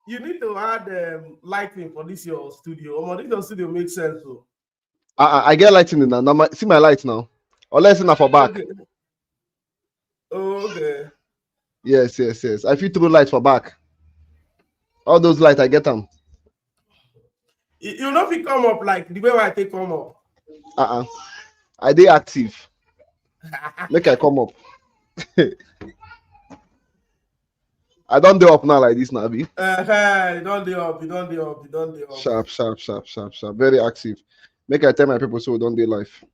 you need to add lighting for this your studio. This your studio makes sense though. I get lighting now. See my light now. Unless it's not for back. Okay. Oh, okay. Yes. I feel through light for back. All those lights I get them. You know if you come up like the way I take come up. I dey active. Make I come up. I don't do up now like this, Nabi. You don't do up. Sharp. Very active. Make I tell my people so we don't do life.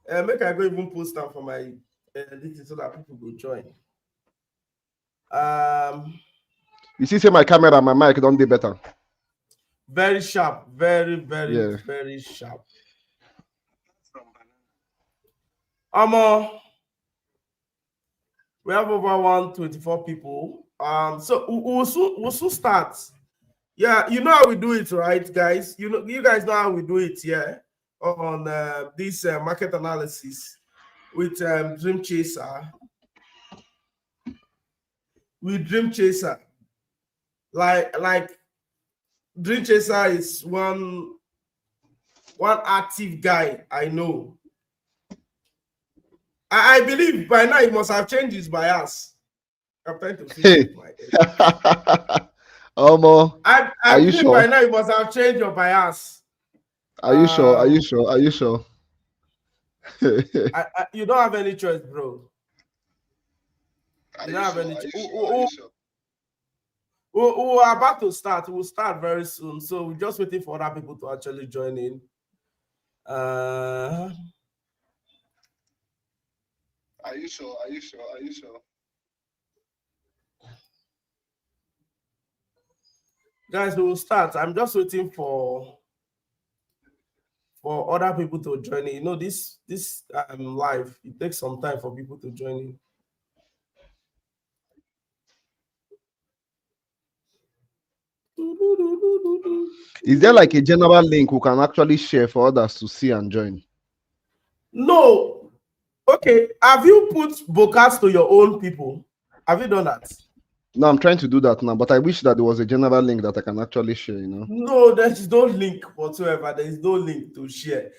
Make I go even post them for my this so that people will join. You see, say my camera and my mic don't do better. Very sharp. Very sharp. We have over 124 people. So we'll soon start. Yeah, you know how we do it, right, guys? You guys know how we do it, yeah, on this market analysis with Dream Chaser. With Dream Chaser, like Dream Chaser is one active guy I know. I believe by now he must have changed his bias. I'm trying to see my I believe sure? By now you must have changed your bias. Are you sure? You don't have any choice, bro. You don't have any choice. We're about to start. We'll start very soon. So we're just waiting for other people to actually join in. Are you sure? Guys, we will start. I'm just waiting for other people to join in. You know, this live, it takes some time for people to join in. Is there like a general link we can actually share for others to see and join? No. Okay. Have you put broadcast to your own people? Have you done that? No, I'm trying to do that now, but I wish that there was a general link that I can actually share, you know? No, there is no link whatsoever. There is no link to share.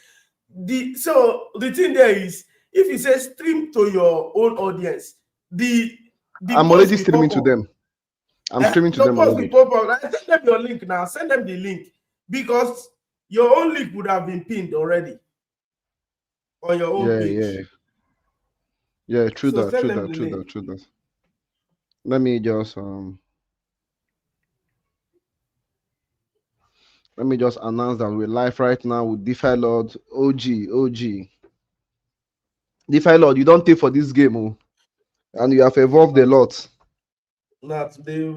So the thing there is, if you say stream to your own audience, I'm already streaming to them. I'm streaming to them already. Send them your link now. Send them the link because your own link would have been pinned already on your own page. Yeah, true that. Let me just announce that we're live right now with Defi Lord OG. Defi Lord, you don't take for this game, and you have evolved a lot. Not today,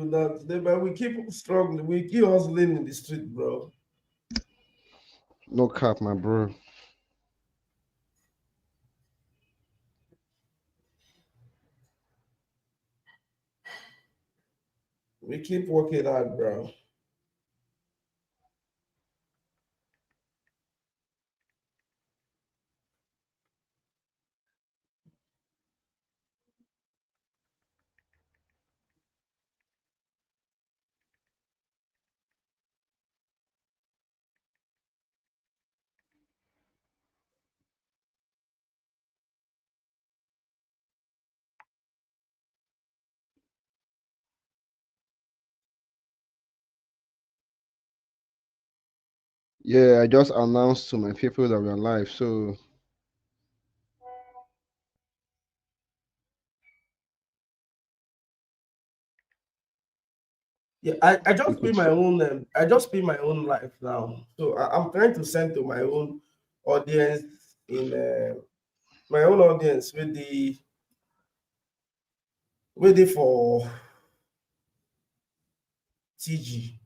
but we keep struggling. We keep hustling in the street, bro. No cap, my bro. We keep working hard, bro. Yeah, I just announced to my people that we're live, so yeah, I just pay my own. I just pay my own life now, so I'm trying to send to my own audience in my own audience with the waiting for TG.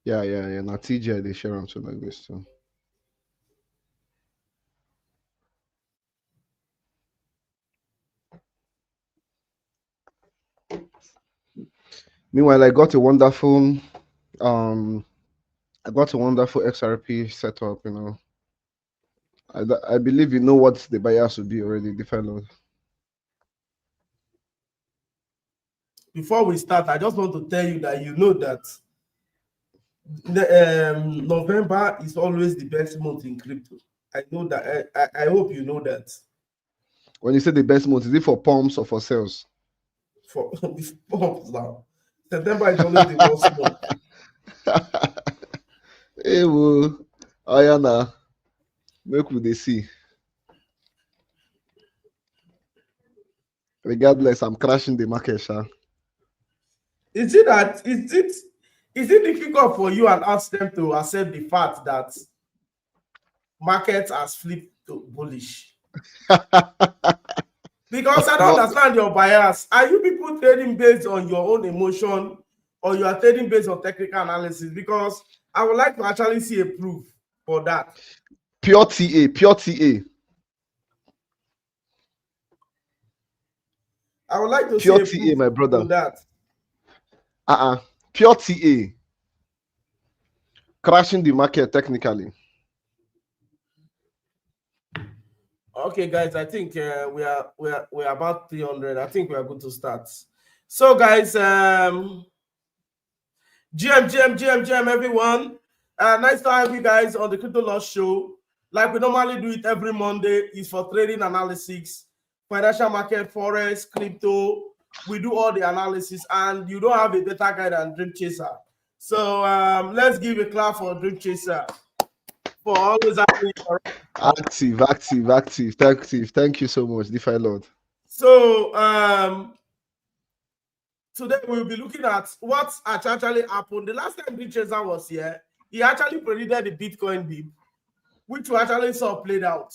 Yeah. Now TG they share them to like this too. Meanwhile, I got a wonderful XRP setup, you know. I believe you know what the bias will be already, the fellow. before we start, I just want to tell you that November is always the best month in crypto. I know that. I hope you know that. When you say the best month, is it for pumps or for sales? For now, September is always the worst month. Hey, well, oh yeah, now make we dey see. Regardless, I'm crashing the market, sha. Is it difficult for you and ask them to accept the fact that market has flipped to bullish? Because I don't No, understand your bias. Are you people trading based on your own emotion, or you are trading based on technical analysis? Because I would like to actually see a proof for that. pure TA, pure TA, I would like to see pure a TA, proof my brother. on that. Pure TA, crashing the market technically. Okay, guys, I think we are about 300. I think we are good to start. So, guys, GM, everyone. Nice to have you guys on the Crypto Loss Show. Like we normally do it every Monday, is for trading analysis, financial market, forex, crypto. We do all the analysis, and you don't have a better guy than Dream Chaser. So let's give a clap for Dream Chaser for always having. Active. Thank you so much, DeFi Lord. So today we'll be looking at what actually happened. The last time Dream Chaser was here, he actually predicted the Bitcoin dip, which we actually saw played out.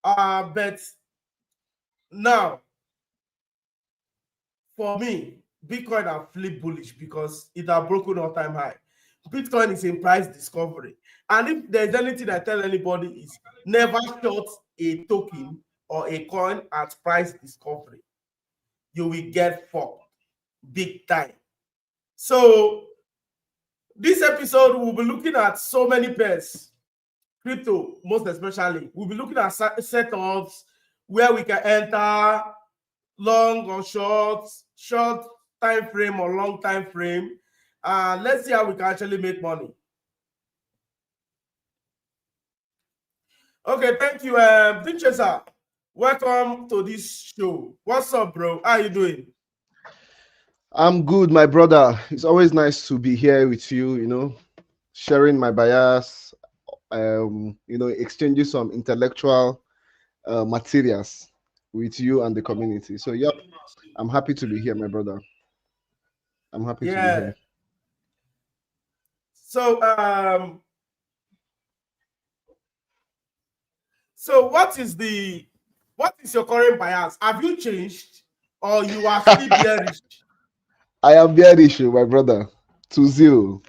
But now, for me, Bitcoin have flipped bullish because it has broken all-time high. Bitcoin is in price discovery. And if there's anything I tell anybody is never short a token or a coin at price discovery. You will get fucked big time. So this episode, we'll be looking at so many pairs. Crypto, most especially. We'll be looking at setups where we can enter long or short time frame or long time frame. Let's see how we can actually make money. Okay, thank you, Dream Chaser. Welcome to this show. What's up, bro? How you doing? I'm good, my brother. It's always nice to be here with you, sharing my bias, exchanging some intellectual materials with you and the community. So, yep, I'm happy to be here, my brother. I'm happy to be here. So what is your current bias? Have you changed, or you are still bearish? I am bearish, my brother, to zero.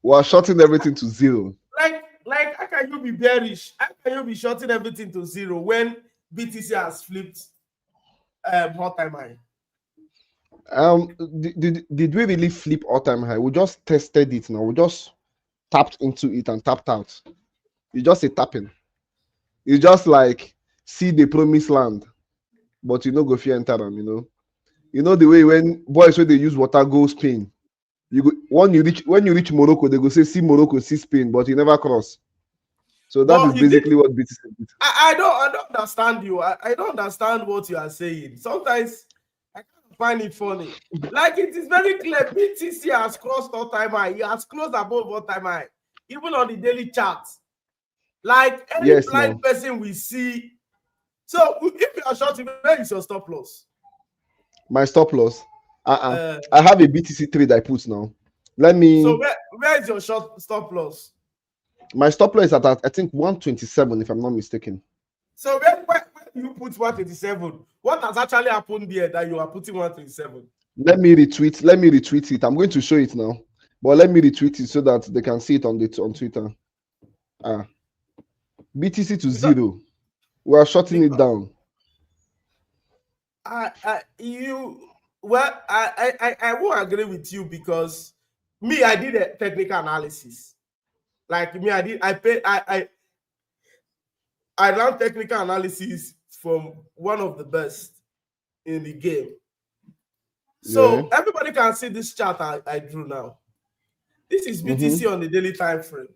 We are shorting everything to zero. Like, how can you be bearish? How can you be shorting everything to zero when BTC has flipped all-time high? Did we really flip all-time high? We just tested it now. We just tapped into it and tapped out. It's just a tapping. It's just like see the promised land, but you know go fear enter them, You know the way when boys when they use water go Spain. You go when you reach Morocco, they go say see Morocco, see Spain, but you never cross. So that is basically what BTC did. I don't understand you. I don't understand what you are saying. Sometimes I can't find it funny. Like it is very clear, BTC has crossed all-time high. It has closed above all-time high, even on the daily chart. Like any blind person we see. So if you are shorting, where is your stop loss? My stop loss. I have a BTC trade I put now. Let me. So where is your stop loss? My stop loss is at I think 127, if I'm not mistaken. So where do you put 127? What has actually happened there that you are putting 127? Let me retweet it. I'm going to show it now, but let me retweet it so that they can see it on Twitter. BTC to zero. We are shutting it down. I won't agree with you because I did a technical analysis. Like me, I learned technical analysis from one of the best in the game. Yeah. So everybody can see this chart I drew now. This is BTC on the daily time frame.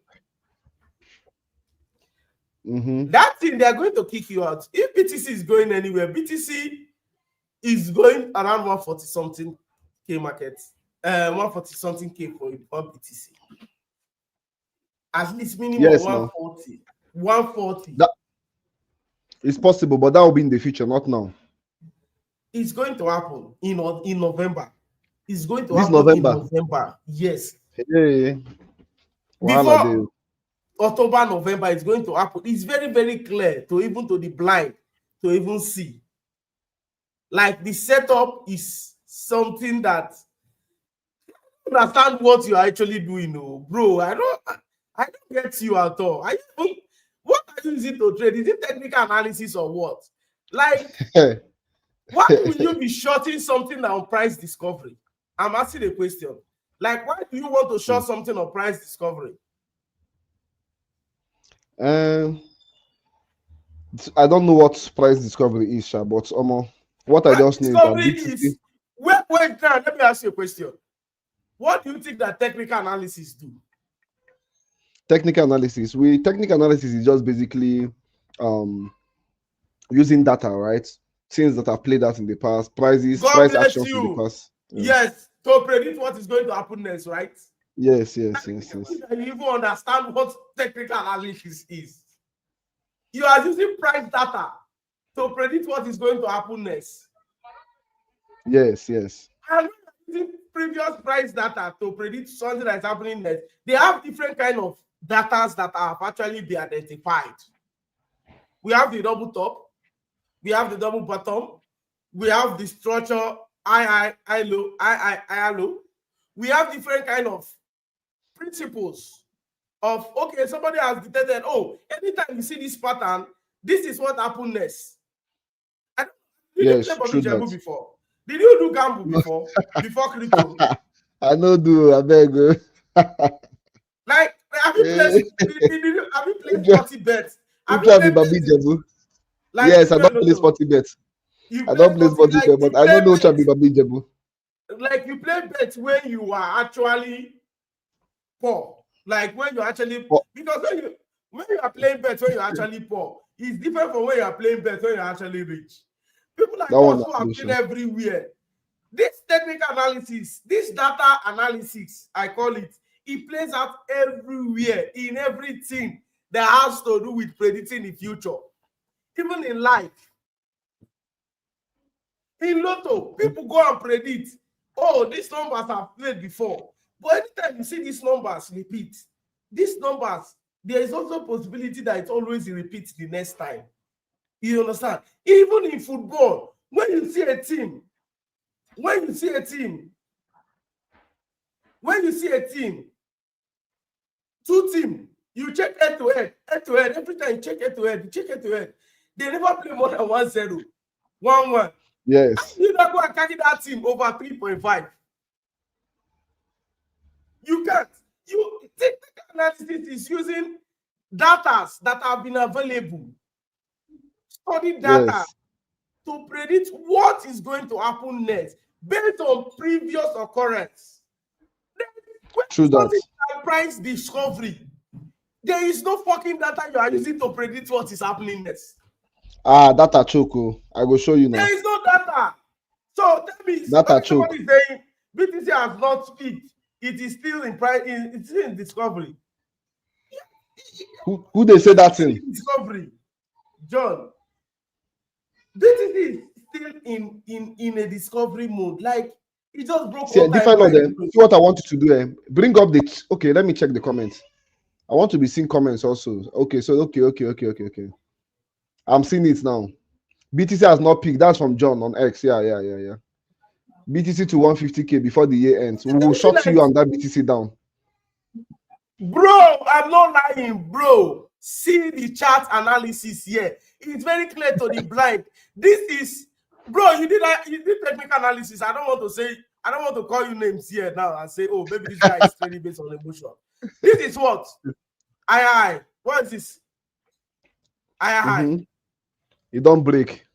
That thing, they're going to kick you out. If BTC is going anywhere, BTC is going around 140 something K market. 140 something K for BTC. At least minimum Yes, 140. 140. That is possible, but that will be in the future, not now. It's going to happen in November. It's going to This happen November. in November. Yes. Hey. Before October, November, it's going to happen. It's very, very clear to even to the blind to even see. Like the setup is something that you understand what you're actually doing, no, bro. I don't get you at all. What are you using to trade? Is it technical analysis or what? Like, why will you be shorting something on price discovery? I'm asking a question. Like, why do you want to short something on price discovery? I don't know what price discovery is, but what I just know is that BTC. Wait, now let me ask you a question. What do you think that technical analysis do? Technical analysis. Technical analysis is just basically using data, right? Things that have played out in the past, price actions in the past. Yes, to predict what is going to happen next, right? Yes. You even understand what technical analysis is. You are using price data to predict what is going to happen next. Yes. And using previous price data to predict something that is happening next. They have different kind of data that have actually been identified. We have the double top, we have the double bottom, we have the structure high low. We have different kind of principles of, okay, somebody has detected, oh, anytime you see this pattern, this is what happened next. Did you play Bobby Jebu before? Did you do gamble before crypto? I know do, I beg. Like, have you played sporty bets? Have you played Bobby Jebu? Like, yes, I don't play sporty bets. I don't play sporty bet, but I don't know Chambi Bobby Jebu. Like, you play bets when you are actually poor. Like, when you actually because when you are playing bets when you're actually poor, it's different from when you are playing bets when you're actually rich. People like us who have been everywhere. This technical analysis, this data analysis, I call it, it plays out everywhere in everything that has to do with predicting the future. Even in life. In Lotto, people go and predict, oh, these numbers have played before. But anytime you see these numbers repeat, these numbers, there is also a possibility that it always repeats the next time. You understand? Even in football, when you see a team, two teams, you check head to head. Every time you check head to head, they never play more than 1-0, 1-1. Yes. You not go and carry that team over 3.5. You can't. Technical analysis is using data that have been available. Study data to predict what is going to happen next based on previous occurrence. True that. Price discovery. There is no fucking data you are using to predict what is happening next. Data choke. I will show you now. There is no data. So that means somebody is saying BTC has not peaked. It is still in price. It's still in discovery. Who they say that in? Discovery, John. BTC is still in a discovery mode. Like, it just broke. See what I want you to do. Bring up the. Okay, let me check the comments. I want to be seeing comments also. Okay, so okay. I'm seeing it now. BTC has not peaked. That's from John on X. Yeah. BTC to 150K before the year ends. We will short you on that BTC down. Bro, I'm not lying, bro. See the chart analysis here. It's very clear to the blind. This is, bro, you did technical analysis. I don't want to call you names here now and say, oh, maybe this guy is trading based on emotion. This is what? What is this? It don't break.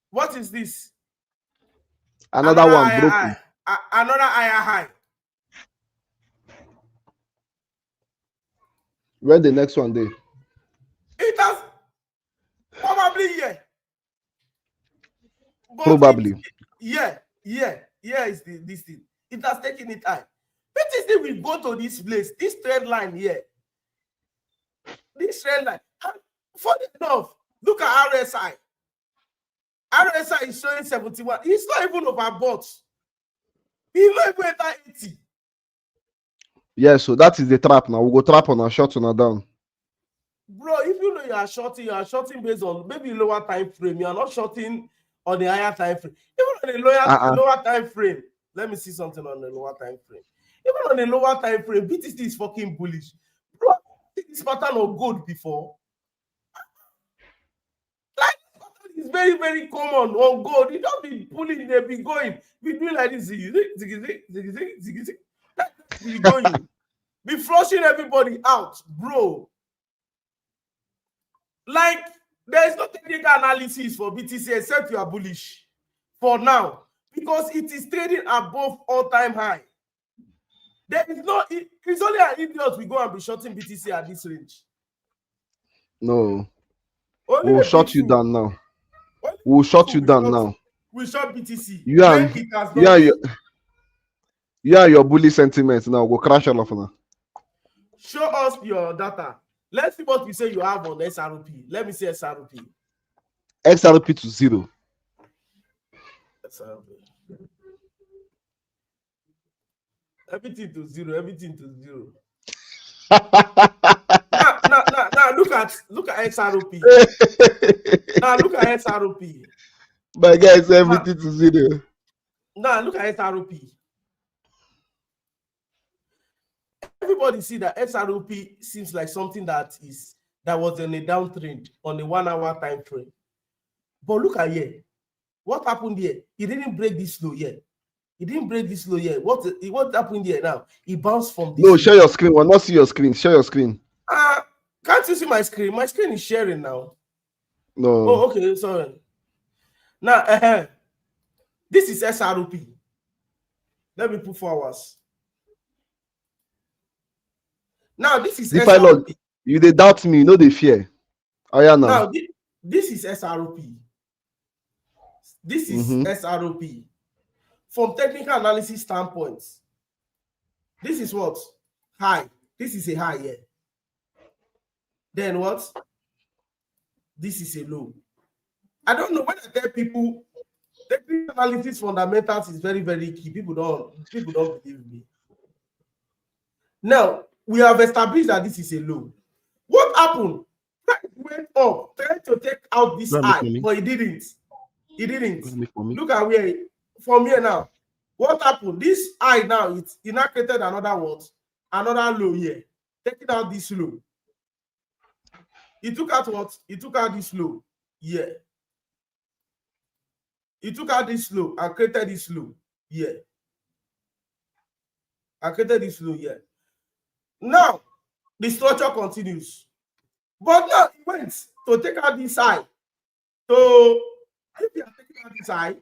What is this? Another one broken. Another higher high. Where the next one there? It has probably But Probably. Is this thing. It has taken it high. BTC will go to this place, this trend line here. This trend line. And funny enough, look at RSI. RSI is showing 71. It's not even overbought. He's not even at 80. Yeah, so that is the trap now. We'll go trap on a short on a down. Bro, if you know you are shorting based on maybe lower time frame. You are not shorting on the higher time frame. Even on the lower time frame. Let me see something on the lower time frame. Even on the lower time frame, BTC is fucking bullish. Bro, this pattern of gold before. Like, it's very, very common on gold. You don't be pulling, they be going. Be doing like this. Be going. Be flushing everybody out, bro. Like, there is no technical analysis for BTC except you are bullish for now because it is trading above all-time high. There is no, it's only an idiot we go and be shorting BTC at this range. No. Only we'll shut you down now. We'll shut you down now. We shot BTC. Your bully sentiments now. We'll crash all of now. Show us your data. Let's see what we say you have on SRP. Let me see SRP. XRP to 0. SRP. Everything to 0. Everything to 0. now look at SRP. Now look at SRP. My guys, everything to 0. Now look at SRP. Everybody see that SRP seems like something that was in a downtrend on a 1 hour time frame. But look at here. What happened here? He didn't break this low yet. He didn't break this low yet. What happened here now? He bounced from this. No, share your screen. We'll not see your screen. Share your screen. Can't you see my screen? My screen is sharing now. No. Oh, okay, sorry. Now, this is SRP. Let me put 4 hours. Now, this is SRP. You they doubt me, you know they fear. Oh, yeah, now this is SRP. This is SRP. From technical analysis standpoint, this is what? High. This is a high here. Then what? This is a low. I don't know when I tell people technical analysis fundamentals is very, very key. People don't believe me. Now, we have established that this is a low. What happened? Price went up, trying to take out this high, but it didn't. It didn't. Look at where, from here now. What happened? This high now, it now created another what? Another low here. Taking out this low. It took out what? It took out this low here. It took out this low and created this low here. And created this low here. Now, the structure continues. But now it went to take out this high. So, if you are taking out this high,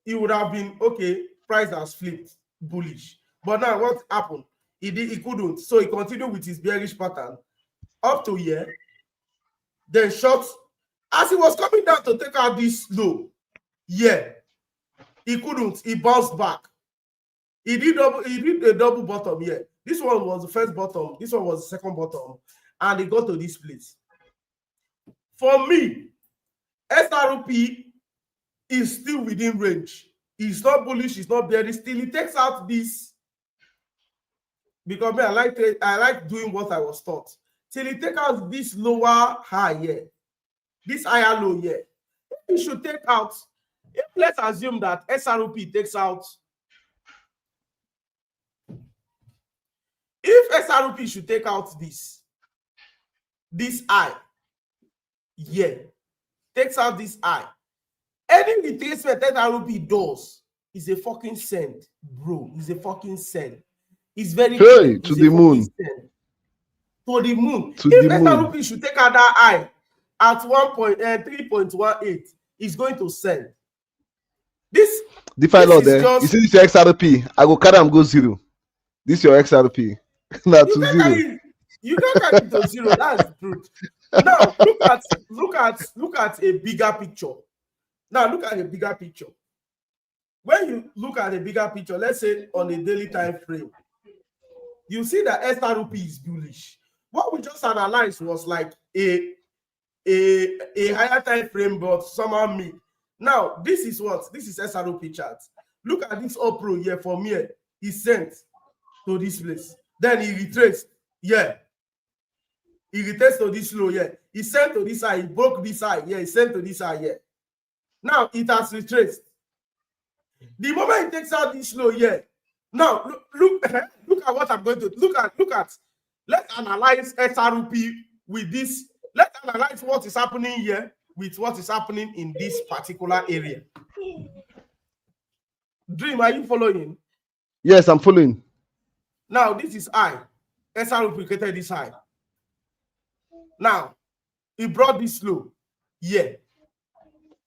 it would have been, okay, price has flipped, bullish. But now what happened? He couldn't. So he continued with his bearish pattern up to here. Then short. As he was coming down to take out this low, he couldn't. He bounced back. He did a double bottom here. This one was the first bottom. This one was the second bottom. And he got to this place. For me, SRP is still within range. He's not bullish, he's not bearish. Still, he takes out this. Because me, I like doing what I was taught. Till he takes out this lower high here. This higher low here. He should take out. Let's assume that SRP takes out. If SRP should take out this eye, takes out this eye, any retracement that SRP does is a fucking send, bro. Is a fucking send. It's very clear. To the moon. To the moon. If SRP should take out that eye at 3.18, it's going to send. This DeFi this Lord is there. You just see this your XRP? I go carry am go zero. This your XRP. Now you to can zero. carry you can carry it to zero. That's the truth. Now look at a bigger picture. Now look at a bigger picture. When you look at a bigger picture, let's say on a daily time frame, you see that SRP is bullish. What we just analyzed was like a higher time frame, but somehow mid. Now, this is what? This is SRP chart. Look at this up pro here from here. He sent to this place. Then he retraced. Yeah. He retraced to this low here. He sent to this side. He broke this side. Yeah, he sent to this side here. Now it has retraced. The moment he takes out this low here, now look at what I'm going to look at. Let's analyze SRP with this. Let's analyze what is happening here with what is happening in this particular area. Dream, are you following? Yes, I'm following. Now this is I. SRP created this high. Now he brought this low here.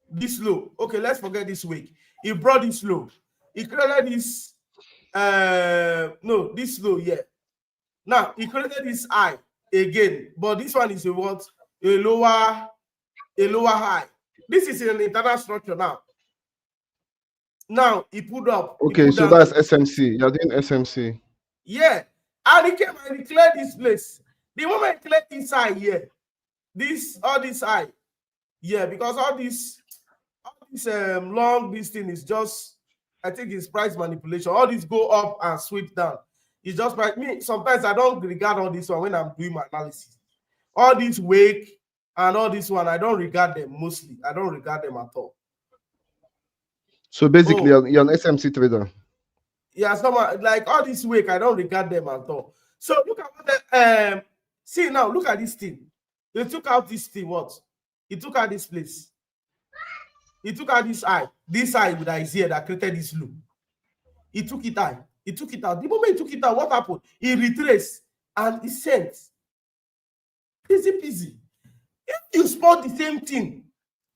This low. Okay, let's forget this week. He brought this low. He created this no, this low here. Now he created this high again, but this one is a what? A lower high. This is an internal structure now. Now he put up, he Okay, put so down to that's this. SMC. You're doing SMC. Yeah, and he came and he cleared this place. The moment he cleared this high here, all this high, yeah, because all this long this thing is just, I think it's price manipulation. All these go up and sweep down. It's just like me. Sometimes I don't regard all this one when I'm doing my analysis. All this wake and all this one, I don't regard them mostly. I don't regard them at all. So basically, Oh, you're an SMC trader. yeah, someone like all this wake, I don't regard them at all. So look at what see now, look at this thing. They took out this thing, what? He took out this place. He took out this eye with Isaiah that created this loop. He took it out. He took it out. The moment he took it out, what happened? He retraced and he sent. Easy peasy. If you spot the same thing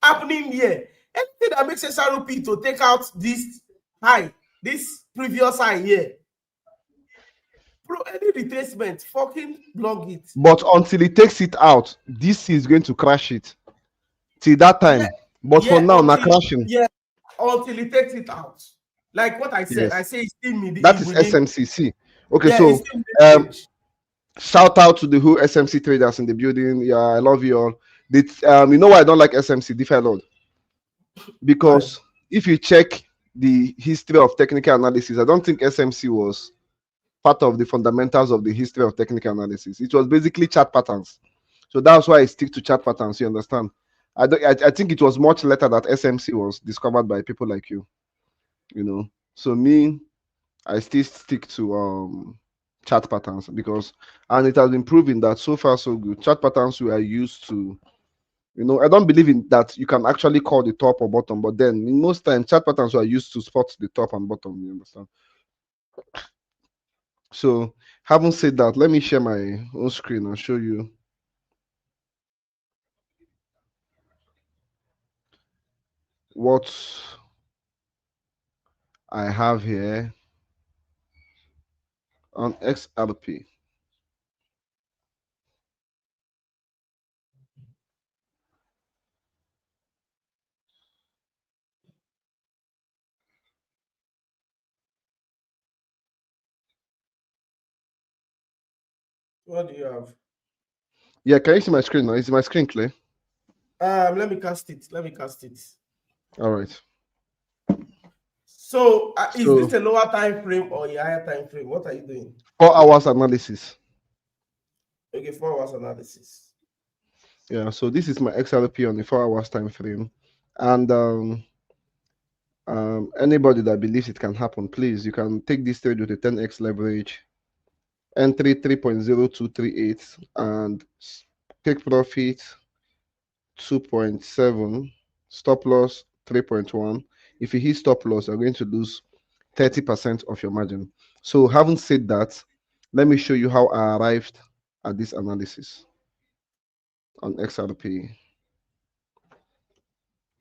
happening here, anything that makes SRP to take out this high, this previous high here, bro, any retracement, fucking block it. But until he takes it out, this is going to crash it. Till that Yeah, time. But for yeah, now, not crashing. until he takes it out. Like what I said, I Yes. say it's still That is within. SMCC. Okay, Yeah, it's so still within range. shout out to the whole SMC traders in the building. Yeah, I love you all. You know why I don't like SMC, DeFi Lord? Why? Because if you check the history of technical analysis, I don't think SMC was part of the fundamentals of the history of technical analysis. It was basically chart patterns. So that's why I stick to chart patterns. You understand? I think it was much later that SMC was discovered by people like you. You know. So me, I still stick to chart patterns because, and it has been proven that so far so good. Chart patterns we are used to. You know, I don't believe in that you can actually call the top or bottom, but then in most times chart patterns are used to spot the top and bottom. You understand? So, having said that, let me share my own screen and show you what I have here on XRP. What do you have? Yeah, can you see my screen now? Is my screen clear? Let me cast it. Let me cast it. All right. So, is So, this a lower time frame or a higher time frame? What are you doing? 4 hours analysis. Okay, 4 hours analysis. Yeah, so this is my XRP on the 4 hours time frame. And anybody that believes it can happen, please, you can take this trade with a 10x leverage, entry 3.0238, and take profit 2.7, stop loss 3.1. If you hit stop loss, you're going to lose 30% of your margin. So, having said that, let me show you how I arrived at this analysis on XRP.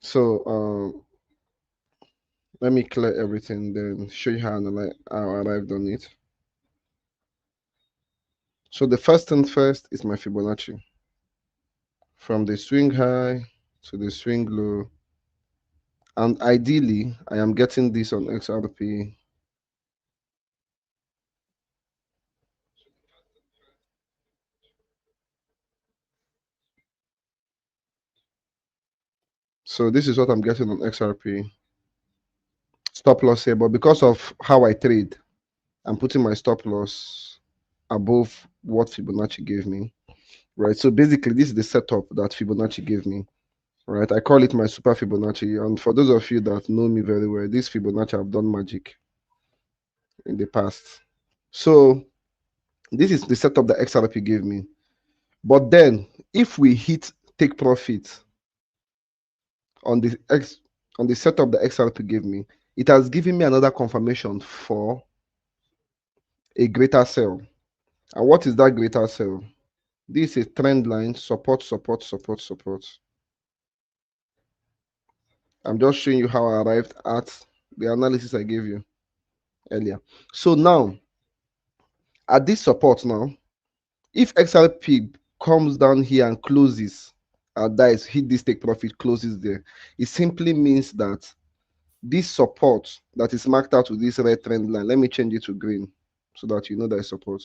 So, Let me clear everything, then show you how I arrived on it. So the first thing first is my Fibonacci. From the swing high to the swing low. And ideally, I am getting this on XRP. So this is what I'm getting on XRP. Stop loss here, but because of how I trade, I'm putting my stop loss above what Fibonacci gave me. Right. So basically, this is the setup that Fibonacci gave me. Right. I call it my super Fibonacci. And for those of you that know me very well, this Fibonacci I've done magic in the past. So this is the setup that XRP gave me. But then if we hit take profit on the setup that XRP gave me, it has given me another confirmation for a greater sell. And what is that greater sell? This is a trend line, support, support, support, support. I'm just showing you how I arrived at the analysis I gave you earlier. So now, at this support now, if XRP comes down here and closes, dies, hit this take profit, closes there, it simply means that this support that is marked out with this red trend line, let me change it to green so that you know there is support.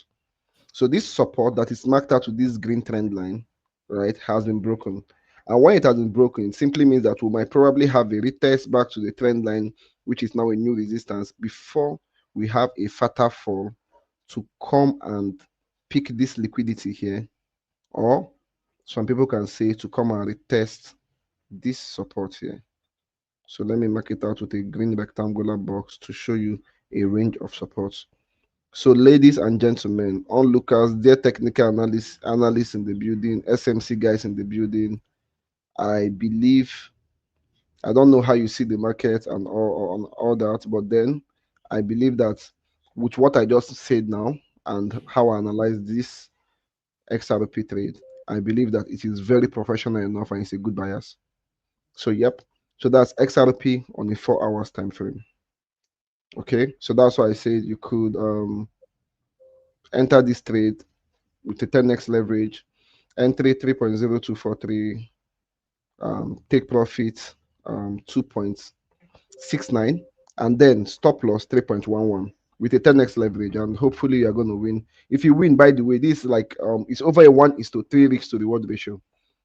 So this support that is marked out with this green trend line, right, has been broken. And when it has been broken, it simply means that we might probably have a retest back to the trend line, which is now a new resistance, before we have a fatter fall to come and pick this liquidity here, or some people can say to come and retest this support here. So let me mark it out with a green rectangular box to show you a range of supports. So ladies and gentlemen, onlookers, dear technical analysts in the building, SMC guys in the building, I believe, I don't know how you see the market and all that, but then I believe that with what I just said now and how I analyze this XRP trade, I believe that it is very professional enough and it's a good bias. So yep, so that's XRP on a 4 hours time frame. Okay, so that's why I said you could enter this trade with a 10x leverage, entry 3.0243, take profit 2.69, and then stop loss 3.11 with a 10x leverage, and hopefully you're going to win. If you win, by the way, this is like it's over a 1:3 risk to reward ratio.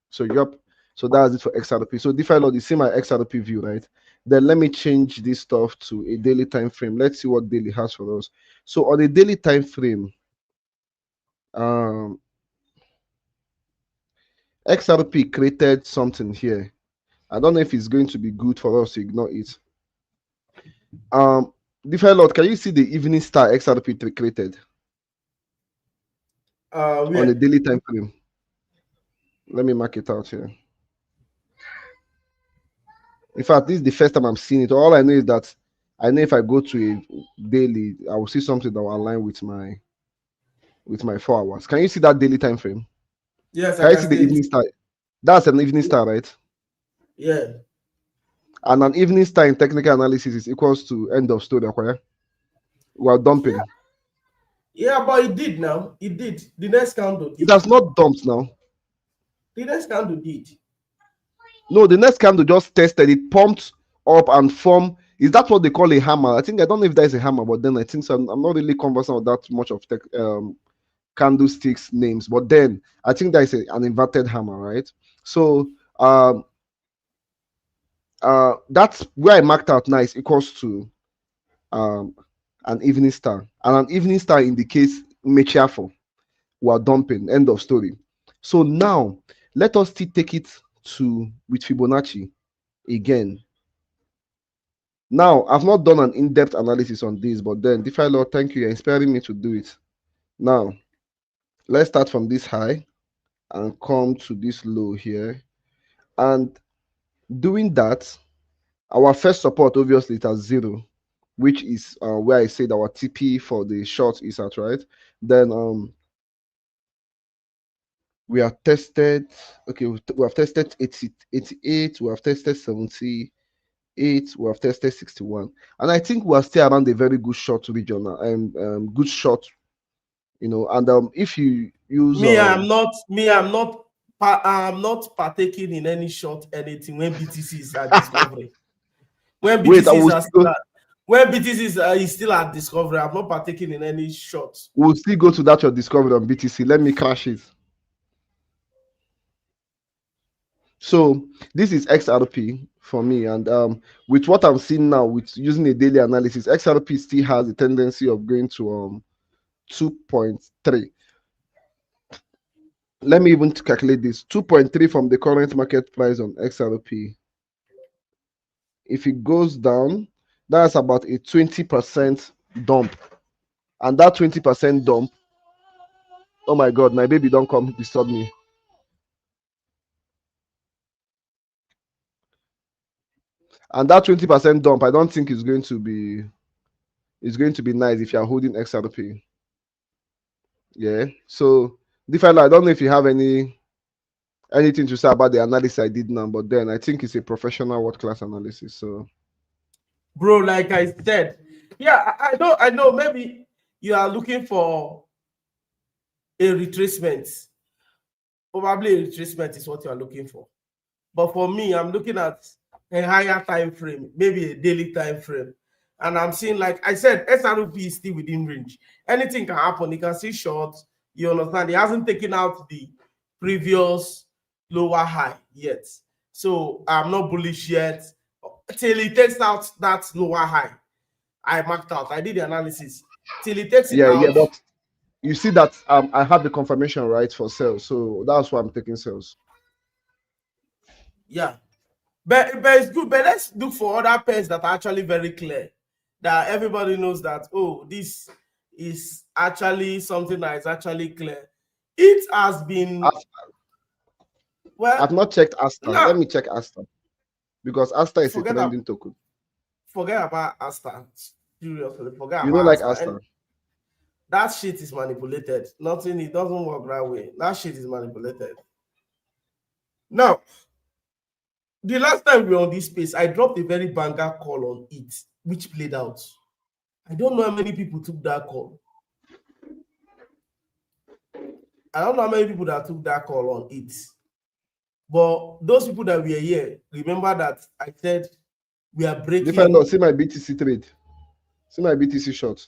So yep, so that's it for XRP. So DeFi Lord, you see my XRP view, right? Then let me change this stuff to a daily time frame. Let's see what daily has for us. So on a daily time frame, um XRP created something here. I don't know if it's going to be good for us to ignore it. DeFi Lord, can you see the evening star XRP created on a Where? daily time frame? Let me mark it out here. In fact, this is the first time I'm seeing it. All I know is that I know if I go to a daily, I will see something that will align with my 4 hours. Can you see that daily time frame? Yes, I Can you can see the see it. evening star? That's an evening star, right? Yeah. And an evening star in technical analysis is equals to end of story. Okay? We are Yeah. dumping. Yeah, but it did now. It did. The next candle It did. has not dumped now. The next candle did. No, the next candle just tested it, pumped up and formed. Is that what they call a hammer? I think I don't know if that is a hammer, but then I think so. I'm not really conversant with that much of candlesticks names, but then I think that is an inverted hammer, right? So that's where I marked out now is equals to um an evening star, and an evening star indicates cheerful. We are dumping. End of story. So now let us still take it to with Fibonacci again. Now, I've not done an in-depth analysis on this, but then DeFi Lord, thank you. You're inspiring me to do it. Now, let's start from this high and come to this low here. And doing that, our first support obviously is at 0, which is where I said our TP for the short is at, right? Then we have tested, okay, we have tested 80, 88, we have tested 70, 68. We have tested 61, and I think we are still around a very good short region and good short. And if you use I'm not partaking in any short anything when BTCs are discovering. When wait, I will BTCs are still still go, at, when BTCs is still at discovery, I'm not partaking in any short. we'll still go to that your discovery on BTC. Let me crash it. So this is XRP for me, and with what I'm seeing now, with using a daily analysis, XRP still has a tendency of going to 2.3. Let me even calculate this. 2.3 from the current market price on XRP. If it goes down, that's about a 20% dump, and that 20% dump, oh my god, my baby, don't come disturb me. And that 20% dump, I don't think is going to be nice if you're holding XRP. Yeah. So different. I don't know if you have anything to say about the analysis I did now, but then I think it's a professional world-class analysis. So Bro, like I said, yeah, I know maybe you are looking for a retracement. Probably a retracement is what you are looking for. But for me, I'm looking at a higher time frame, maybe a daily time frame. And I'm seeing, like I said, SRP is still within range. Anything can happen. You can see short. You understand? It hasn't taken out the previous lower high yet. So I'm not bullish yet. Till it takes out that lower high, I marked out. I did the analysis. Till it takes it yeah, out. but you see that I have the confirmation right for sales, so that's why I'm taking sales. Yeah. But it's good. But let's look for other pairs that are actually very clear. That everybody knows that, oh, this is actually something that is actually clear. It has been, I've not checked Asta. no, Let me check Asta, because Asta is a forget trending token. about Asta. Seriously, forget You don't about like Asta. Asta? And that shit is manipulated. Nothing, it doesn't work that way. That shit is manipulated. Now, the last time we were on this space, I dropped a very banger call on it, which played out. I don't know how many people took that call. I don't know how many people that took that call on it. But those people that were here, remember that I said we are breaking. See my BTC trade. See my BTC short.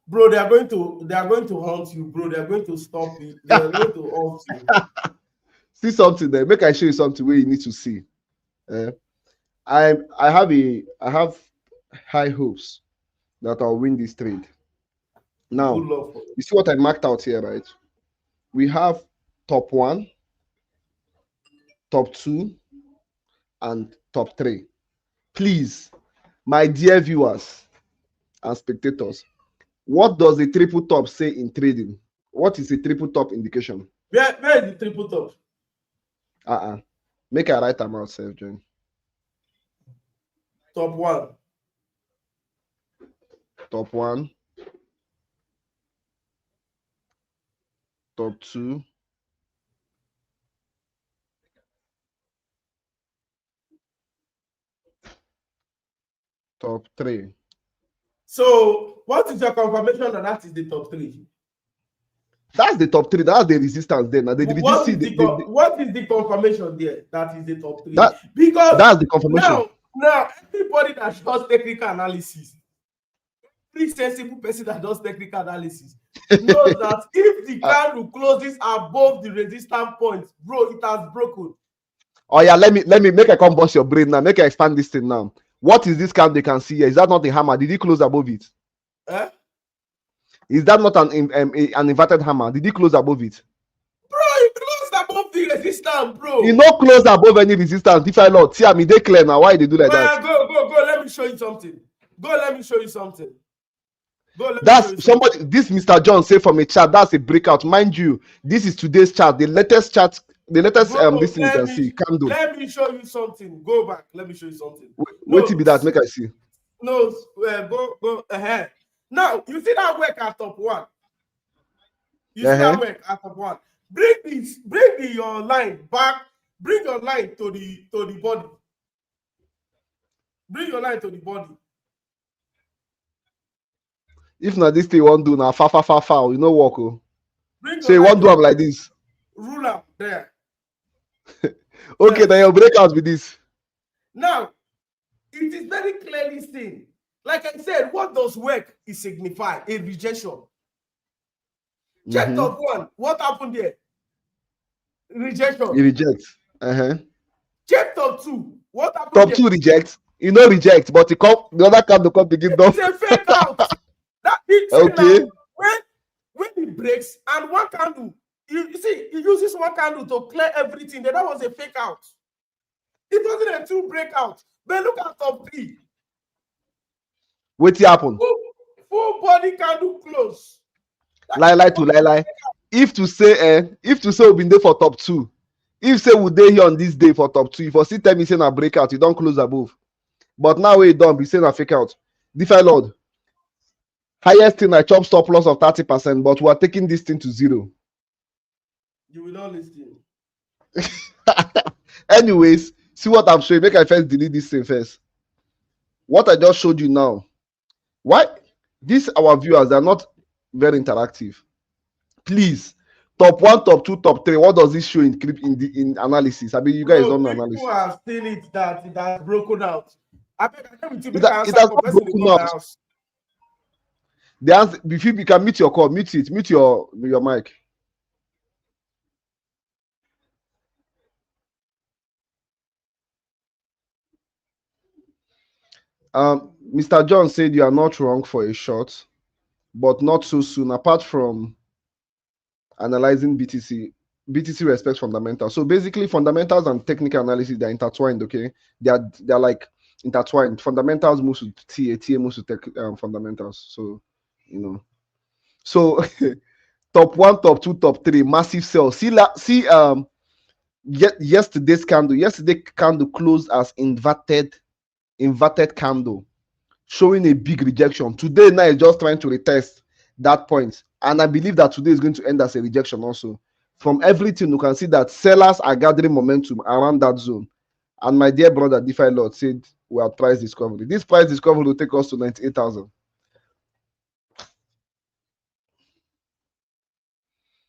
Bro, they are going to haunt you, bro. They are going to stop you. They are going to haunt you. See something there. Make I show you something where you need to see. I have high hopes that I'll win this trade. Now, you see what I marked out here, right? We have top 1, top 2, and top 3. Please, my dear viewers and spectators, what does the triple top say in trading? What is a triple top indication? Where is the triple top? Make a write them out, self, John. Top 1. Top 1. Top 2. Top 3. So, what is your confirmation that is the top 3? That's the top 3. That's the resistance there. Now, what is the confirmation there? That is the top 3. Because that's the confirmation. Now everybody that does technical analysis, pretty sensible person that does technical analysis, knows that if the candle closes above the resistance point, bro, it has broken. Oh yeah, let me make I come bust your brain now. Make I expand this thing now. What is this candle they can see here? Is that not the hammer? Did he close above it? Is that not an inverted hammer? Did he close above it? Bro, he closed above the resistance, bro. He not closed above any resistance. If I not see, I mean they clear now. Why they do like that? Go. Let me show you something. That's somebody. This Mr. John say from a chart. That's a breakout, mind you. This is today's chart. The latest chart. The latest this thing you can see. Candle. Let me show you something. Go back. Let me show you something. Wait till be that. Make I see. No, go ahead. Now you see that work at top 1. You see that work at top 1. Bring your line back. Bring your line to the body. Bring your line to the body. If not this thing you want do now, far, you know walk. Oh. Bring So your you line want to do the am like this. ruler there. Okay, then Yes. your breakout with this. Now, it is very clearly seen. Like I said, what does work is signify a rejection. Check Mm-hmm. top one. What happened there? You Rejection. reject. Uh-huh. Check top two. What happened Top there? two reject. You know reject, but the other card come begin It's dump. a fake out. That it say Okay. now when it breaks and one candle, you see, he uses one candle to clear everything. Then that was a fake out. It wasn't a true breakout. But look at top three. What happen? Full body candle close. That Lie, is lie what to lie, lie. If to say we been there for top two, if say we dey here on this day for top two, if you still tell me say na breakout, you don't close above. But now we don't be saying a fake out. Defi Lord. Highest thing I chop stop loss of 30%, but we are taking this thing to zero. you will not listen. Anyways, see what I'm showing. Make I first delete this thing first. What I just showed you now. Why? These our viewers are not very interactive. Please, top one, top two, top three. What does this show in analysis? I mean, you guys Bro, don't know people analysis. have seen it that it has broken out. I beg I with you, It, make I it answer has for not person to broken come my out. house. The answer, if you can mute your call, mute it, mute your mic. Mr. John said you are not wrong for a shot, but not so soon. Apart from analyzing BTC respects fundamentals. So basically, fundamentals and technical analysis they're intertwined. Okay, they're like intertwined. Fundamentals moves to TA moves to fundamentals. So you know. So top one, top two, top three, massive sell. See yesterday's candle. Yesterday candle closed as inverted candle, showing a big rejection. Today now is just trying to retest that point, and I believe that today is going to end as a rejection also. From everything you can see that sellers are gathering momentum around that zone. And my dear brother DeFi Lord said we are price discovery. This price discovery will take us to 98,000.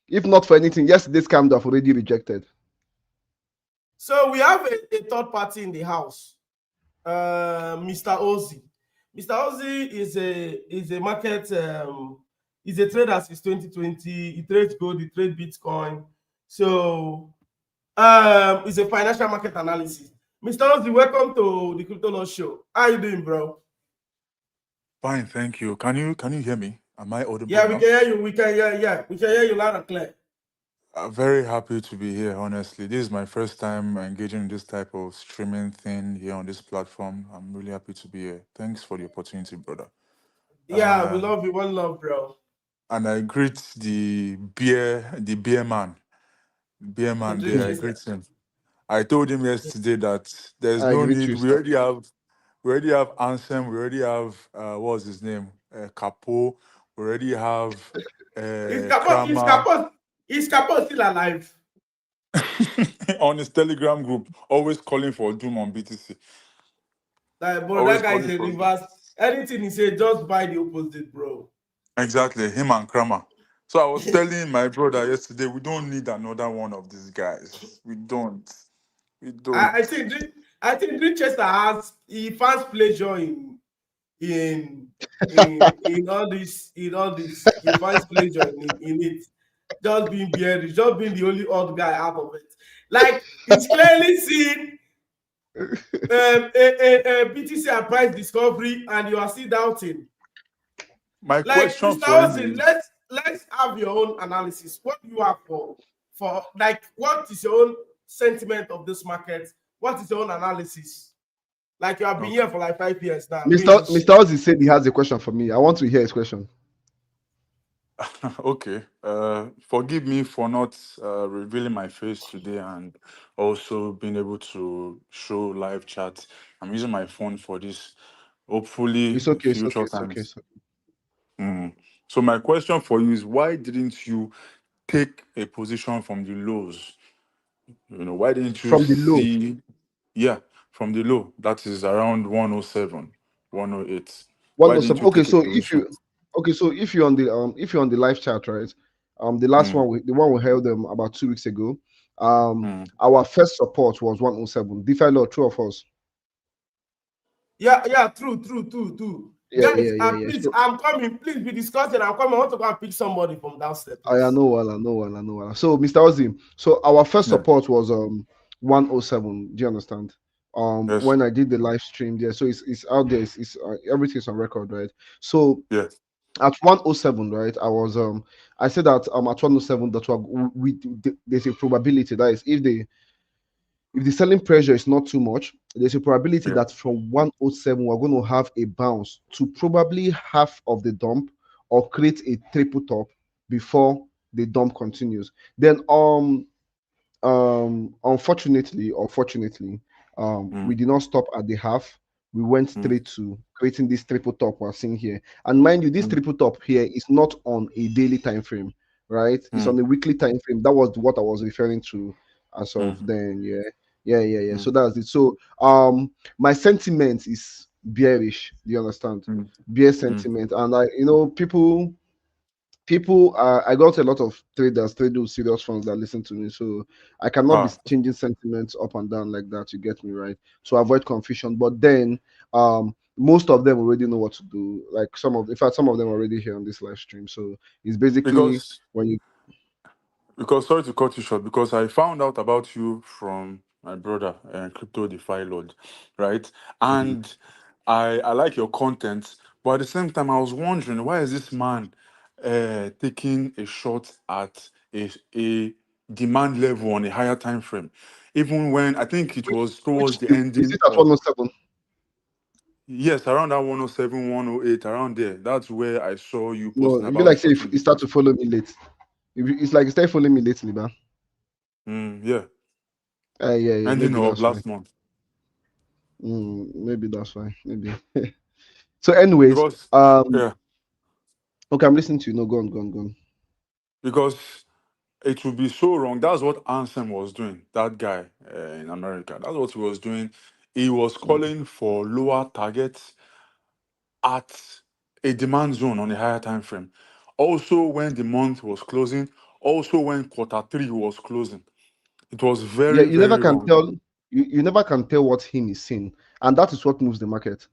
If not for anything, yesterday's scam have already rejected. So we have a third party in the house, Mr. Ozzy. Mr. Ozzy is a market he's a trader since 2020. He trades gold, he trades Bitcoin. So it's a financial market analysis. Mr. Ozzy, welcome to the Crypto Law Show. How you doing, bro? Fine, thank you. Can you hear me? Am I audible Yeah, we can enough? hear you. We can hear, yeah, we can hear you loud and clear. Very happy to be here, honestly. This is my first time engaging in this type of streaming thing here on this platform. I'm really happy to be here. Thanks for the opportunity, brother. Yeah, we Uh, love you. One love, bro. and I greet the beer man. Beer The man dream there, I chaser. greet him. I told him yesterday that there's I no agree with need. you, We sir. already have Ansem, we already have what's his name? Capo, we already have Is Capo, is Kramer. Capo, is Capo still alive? On his Telegram group, always calling for doom on BTC. Like, bro, that Always guy is calling a for reverse. Anything he said, just buy the opposite, bro. exactly him and Kramer. So I was telling my brother yesterday, we don't need another one of these guys. We don't. We I, I don't. think I think Richester he finds pleasure in in all this. He finds pleasure in it. Just being bearish, just being the only odd guy out of it. Like it's clearly seen a BTC at price discovery, and you are still doubting. My Like question Mr. for him Ozzy, is let's have your own analysis. What do you have for like what is your own sentiment of this market? What is your own analysis? Like you have been okay. here for like 5 years now doing Mr. this shit. Mr. Ozzy said he has a question for me. I want to hear his question. Okay. Forgive me for not revealing my face today and also being able to show live chat. I'm using my phone for this. Hopefully, It's in okay, it's okay, future it's okay. times. Mm. So my question for you is, why didn't you take a position from the lows? Why didn't you From the low. see? Yeah, from the low. That is around 107, 108. Why didn't 107. you take a position? Okay, so if you're on the live chat, right? The last Mm, one the one we held about 2 weeks ago. mm. Our first support was 107. DeFi Law, true of us. Yeah, true. Yeah, Guys, yeah, yeah, yeah. please, So I'm coming. Please be discussing. I'm coming. I want to go and pick somebody from downstairs, I please. know well, I know well, I know well. So Mr. Ozzy, so our first Yeah. support was 107. Do you understand? Yes. When I did the live stream there, so it's out there, it's everything's on record, right? So Yes. at 107, right, I said that at 107 that there's a probability that is if the selling pressure is not too much, there's a probability Yeah. that from 107 we're going to have a bounce to probably half of the dump or create a triple top before the dump continues. Then unfortunately or fortunately, we Mm, did not stop at the half. We went mm, straight to creating this triple top we're seeing here. And mind you, this mm, triple top here is not on a daily time frame, right? It's mm, on a weekly time frame. That was what I was referring to as of mm, then. Yeah. Yeah. mm, So that's it. So my sentiment is bearish. Do you understand? mm, Bear mm, sentiment. And people I got a lot of traders, serious funds that listen to me, so I cannot be ah, changing sentiments up and down like that. You get me, right? To avoid confusion. But then most of them already know what to do. Like in fact, some of them are already here on this live stream. So it's basically because when you because sorry to cut you short, because I found out about you from my brother and Crypto DeFi Lord, right? Mhm. And I like your content, but at the same time I was wondering, why is this man taking a shot at a demand level on a higher time frame, even when I think it was which towards the is ending it at of, 107? yes, around that 107, 108, around there. That's where I saw you No, posting it'd be about like say if shorting you start DeFi. to follow me late. It's like you start following me lately, man. Yeah, Yeah, ending maybe of that's fine. last month. Maybe that's fine. Maybe. So, anyways, Because yeah, okay, I'm listening to you. No, go on. because it would be so wrong. That's what Ansem was doing. That guy in America. That's what he was doing. He was Mm. calling for lower targets at a demand zone on a higher time frame. Also, when the month was closing. Also, when quarter three was closing. It was Yeah, very, you never very can wrong. tell. You never can tell what him is seeing, and that is what moves the market.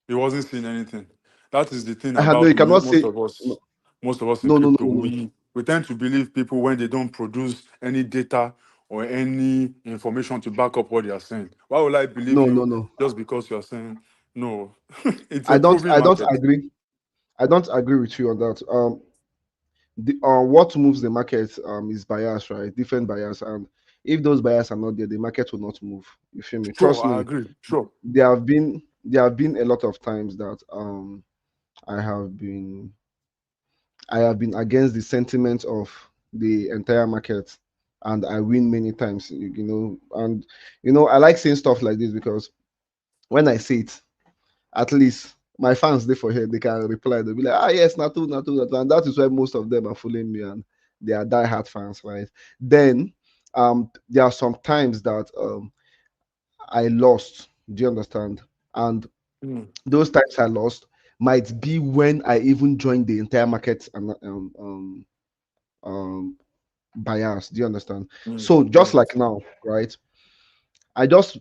He wasn't seeing anything. That is the thing I know about you cannot say no, most of us in no, no, no, crypto. no, no. We tend to believe people when they don't produce any data or any information to back up what they are saying. Why would I believe No, no, you no. just because you are saying no? It's I a don't. proving I don't market. agree. I don't agree with you on that. What moves the market is bias, right? Different bias, and if those bias are not there, the market will not move. You feel me? Sure, Trust I me. agree. Sure. There have been a lot of times that I have been I have been against the sentiment of the entire market, and I win many times. And I like saying stuff like this because when I say it, at least my fans they for here they can reply. They'll be like, ah yes, not too, not too, not too. And that is why most of them are following me and they are diehard fans, right? Then there are some times that I lost. Do you understand? And Mm, those times I lost might be when I even joined the entire market and um bias. Do you understand? mm, So just mm. like now, right? I just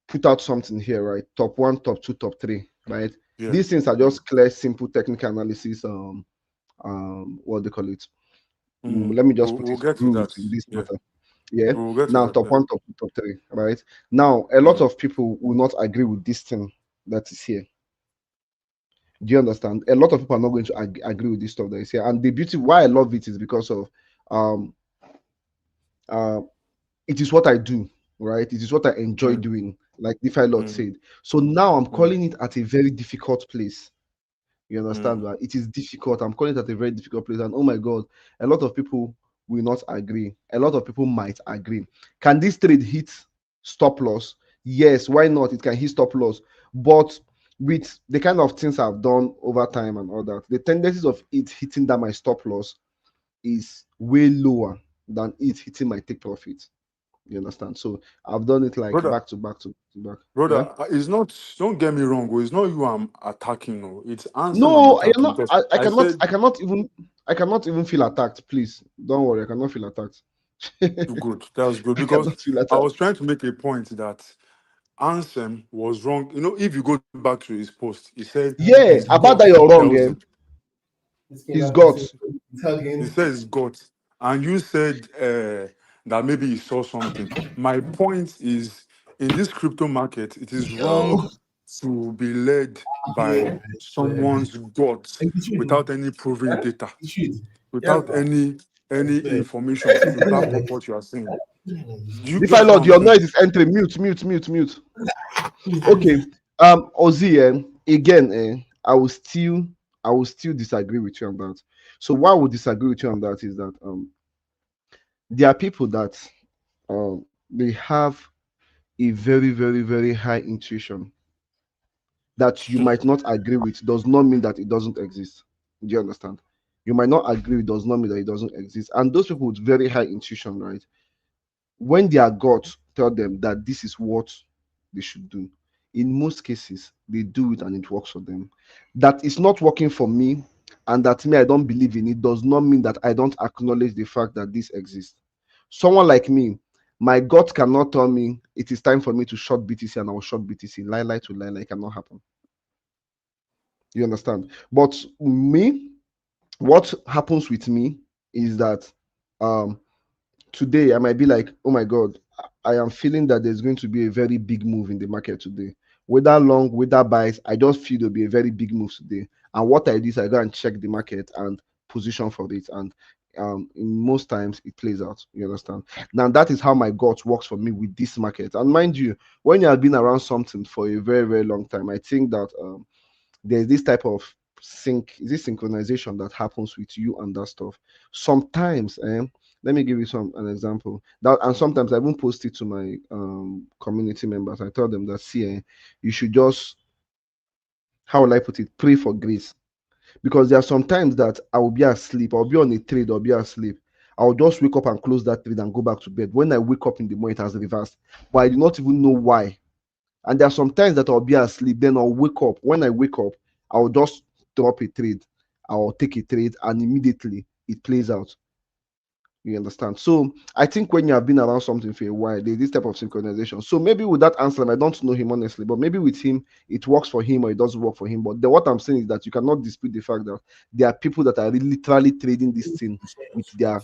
put out something here, right? Top one, top two, top three, right? Yeah. These things are Mm, just clear, simple technical analysis. What they call it? Let me just put we'll it get to rules that. in this Yeah. matter. Yeah. We'll get to Now that. top Yeah. one, top two, top three, right? Now a lot Mm, of people will not agree with this thing that is here. Do you understand? A lot of people are not going to agree with this stuff that is here. And the beauty why I love it is because of um uh it is what I do, right? It is what I enjoy mm, doing, like DeFi Lord mm, said. So now I'm mm, calling it at a very difficult place. You understand, mm, right? It is difficult. I'm calling it at a very difficult place. And oh my God, a lot of people will not agree. A lot of people might agree. Can this trade hit stop loss? Yes, why not? It can hit stop loss. But with the kind of things I've done over time and all that, the tendencies of it hitting that my stop loss is way lower than it hitting my take profit. You understand? So I've done it like brother. back to back to back. Yeah. Brother, it's not. Don't get me wrong. Oh, it's not you I'm attacking. No, it's Ansem I'm No, you're attacking not. because I I cannot. said I cannot even feel attacked. Please don't worry. I cannot feel attacked. good. That's good I because cannot feel I attacked. was trying to make a point that Ansem was wrong. You know, if you go back to his post, he said Yeah, his about gut that you're wrong. tells Eh? him. He's got. He said his gut, and you said that maybe he saw something. My point is, in this crypto market, it is wrong to be led by someone's gut without any proven data, without any information to back up what you are saying. Do you If I get what Lord, I'm your saying? noise is entering. Mute, mute, mute, mute. Okay. Ozzy, again, I will still disagree with you on that. So why I would disagree with you on that is that there are people that they have a very, very, very high intuition that you might not agree with. Does not mean that it doesn't exist. Do you understand? You might not agree, does not mean that it doesn't exist. And those people with very high intuition, right? When their God tell them that this is what they should do, in most cases they do it and it works for them. That is not working for me, and that me I don't believe in it, does not mean that I don't acknowledge the fact that this exists. Someone like me, my God cannot tell me it is time for me to short BTC and I will short BTC. Lie to lie, it cannot happen. You understand? But me, what happens with me is that um today I might be like, oh my God, I am feeling that there's going to be a very big move in the market today. Whether long, whether buys, I just feel there'll be a very big move today. And what I do is I go and check the market and position for it. And in most times it plays out. You understand? Now that is how my gut works for me with this market. And mind you, when you have been around something for a very, very long time, I think that there's this type of synchronization that happens with you and that stuff. Sometimes, let me give you an example. That and sometimes I even post it to my community members. I tell them that see, you should just, how will I put it, pray for grace. Because there are sometimes that I will be asleep, I'll be on a trade, I'll be asleep. I'll just wake up and close that trade and go back to bed. When I wake up in the morning, it has reversed. But I do not even know why. And there are some times that I'll be asleep, then I'll wake up. When I wake up, I'll just drop a trade. I'll take a trade, and immediately it plays out. You understand? So I think when you have been around something for a while, there's this type of synchronization. So maybe with that answer, I don't know him honestly, but maybe with him, it works for him or it doesn't work for him. But what I'm saying is that you cannot dispute the fact that there are people that are really literally trading this thing with their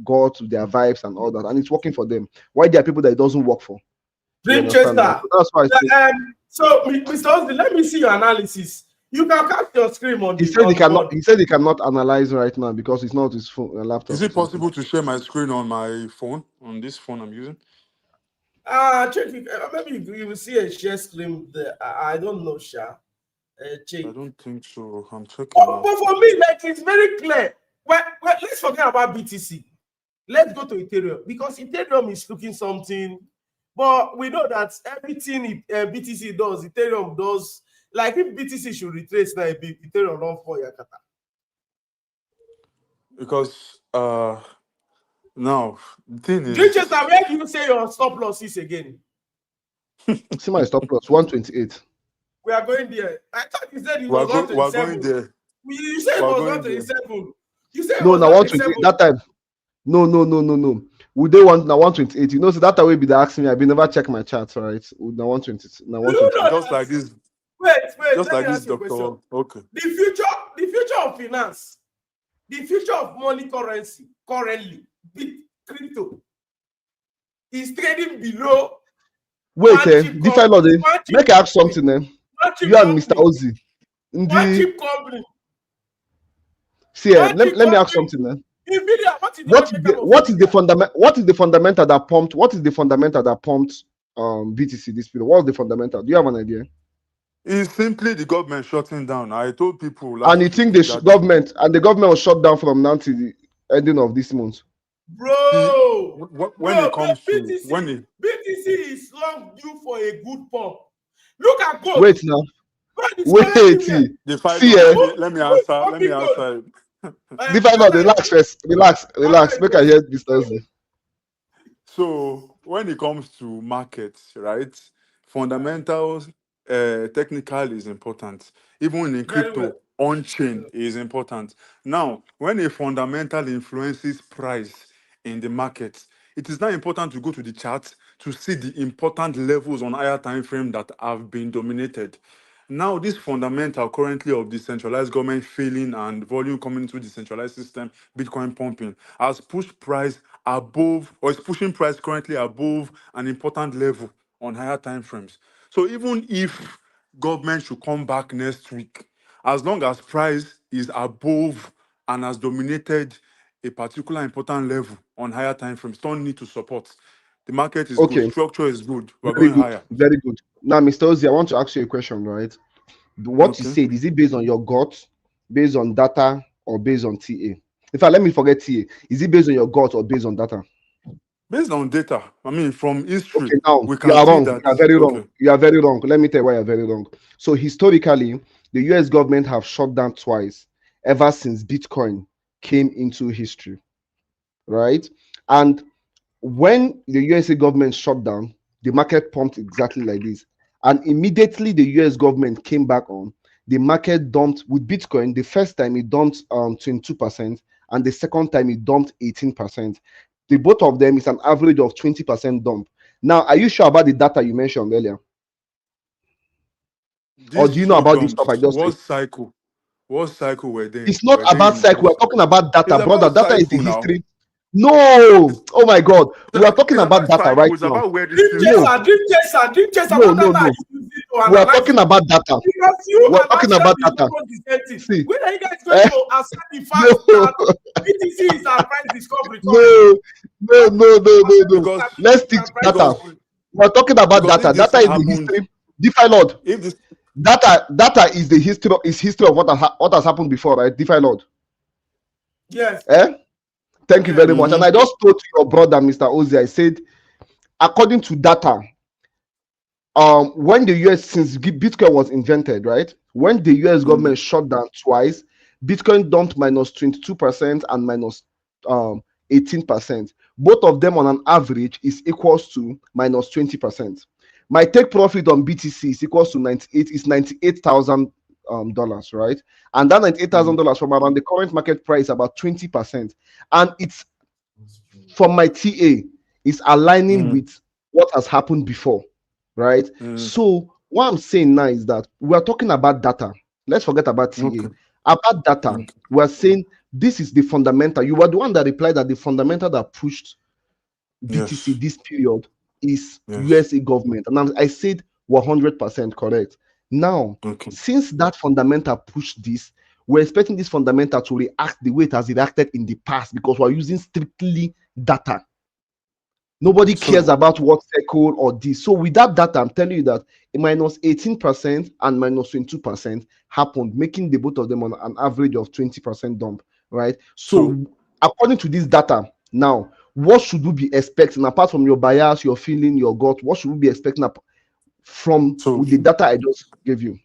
gods, with their vibes and all that, and it's working for them. Why there are people that it doesn't work for? You understand? Right? Dreamchester. So that's why I say So, Mr. Austin, let me see your analysis. You can cast your screen on he the said he cannot. board. He said he cannot analyze right now because it's not his phone, Is laptop or it something. possible to share my screen on my phone, on this phone I'm using? Check it. Maybe you will see a share screen there. I don't know, Sha. Check. I don't think so. I'm checking now. But for me, like it's very clear. Well, let's forget about BTC. Let's go to Ethereum because Ethereum is looking something. But we know that everything BTC does, Ethereum does. Like if BTC should retrace now, Ethereum run for Yakata. Because now the thing is, Dreamchester, where do you say your stop loss is again? See my stop loss 128. We are going there. I thought you said it we're, was go- we're going 127. there. You said it We're was going there. 127. You said it No, was now 128. 127. That time. No. Would they want now 128? You know, so that way be the asking me. I've been never check my charts, right? Now 120. Now Do you know 128. Just that? like this, Wait, just let me like this, ask you a question. doctor. Okay. The future of finance, the future of money currency currently, crypto, is trading below Wait, one cheap Defi company. Lord, make I ask something, One cheap You and Mr. company. Ozzy. One cheap company. See, One cheap let me ask company. something, Nvidia, what is the what is the fundamental that pumped BTC this period? What's the fundamental? Do you have an idea? It's simply the government shutting down. I told people And you last think week that the, government was shut down from now to the ending of this month? the Bro, when it comes to BTC is long due for a good pump. Look at gold. Wait now. Gold is Wait, currently the five see, let me answer. Let me gold. answer. Defi Lord, relax first. Relax. Make I hear this Thursday. So when it comes to markets, right, fundamentals, technical is important. Even in Very well. crypto, on-chain is important. Now, when a fundamental influences price in the market, it is now important to go to the chart to see the important levels on higher time frame that have been dominated. Now, this fundamental currently of decentralized government failing and volume coming into the centralized system, Bitcoin pumping, has pushed price above, or is pushing price currently above an important level on higher time frames. So even if government should come back next week, as long as price is above and has dominated a particular important level on higher time frames, don't need to support. The market is good, Okay, structure is good, we're very going good, higher. very good. Now, Mr. Ozzy, I want to ask you a question, right? What you Okay. said, is it based on your gut, based on data, or based on TA? In fact, let me forget TA. Is it based on your gut or based on data? Based on data, I mean, from history, Okay, now we you can are see wrong. You that, are very wrong. okay, You are very wrong. Let me tell you why you're very wrong. So historically, the US government have shut down twice ever since Bitcoin came into history, right? And when the USA government shut down, the market pumped exactly like this. And immediately the US government came back on, the market dumped with Bitcoin. The first time it dumped 22%, and the second time it dumped 18%. The both of them is an average of 20% dump. Now, are you sure about the data you mentioned earlier? Or these do you know two about this stuff I dumps, just said? what cycle were they in? It's not Were they about in cycle. We're those? talking about It's data, brother. about Data is the cycle now. history. No. Oh my God. We are talking It's about about data right cycles, now. about where these Dream things No, chaser, happen. dream chaser, dream chaser. no, What no, data are no. you using to We are analyze talking it? about data. Because you We are and talking Axel about is data. almost the same thing. See, When are you guys going eh, to accept the no, fact that BTC is our price discovery currently? no, no, How no, no, no, accept no. Because that Let's BTC is stick our to price data. because discovery? We are talking about because data. if this Data thing is the happened, history. DeFi Lord. if this Data is the history. Is history of what has happened before, right? DeFi Lord. Yes, Eh? Thank you yes. very much. And I Mhm. just told to your brother, Mr. Ozzy, I said, according to data, when the US, since Bitcoin was invented, right, when the US government Mhm. shut down twice, Bitcoin dumped minus 22% and minus 18%. Both of them on an average is equals to minus 20%. My take profit on BTC is equals to 98,000 dollars, right? And that 98,000 Mhm. dollars from around the current market price about 20%. And it's from my TA is aligning Mhm. with what has happened before, right? Mhm. So what I'm saying now is that we are talking about data. Let's forget about TA. Okay. About data, Okay. we are saying this is the fundamental. You were the one that replied that the fundamental that pushed BTC Yes. this period is Yes. USA government, and I said 100% correct. Now, Okay. since that fundamental pushed this, we're expecting this fundamental to react the way it has reacted in the past because we're using strictly data. Nobody cares So about what cycle or this. So with that data, I'm telling you that a minus 18% and minus 22% happened, making the both of them on an average of 20% dump, right? so So according to this data, now what should we be expecting apart from your bias, your feeling, your gut? What should we be expecting from so with the data I just gave you?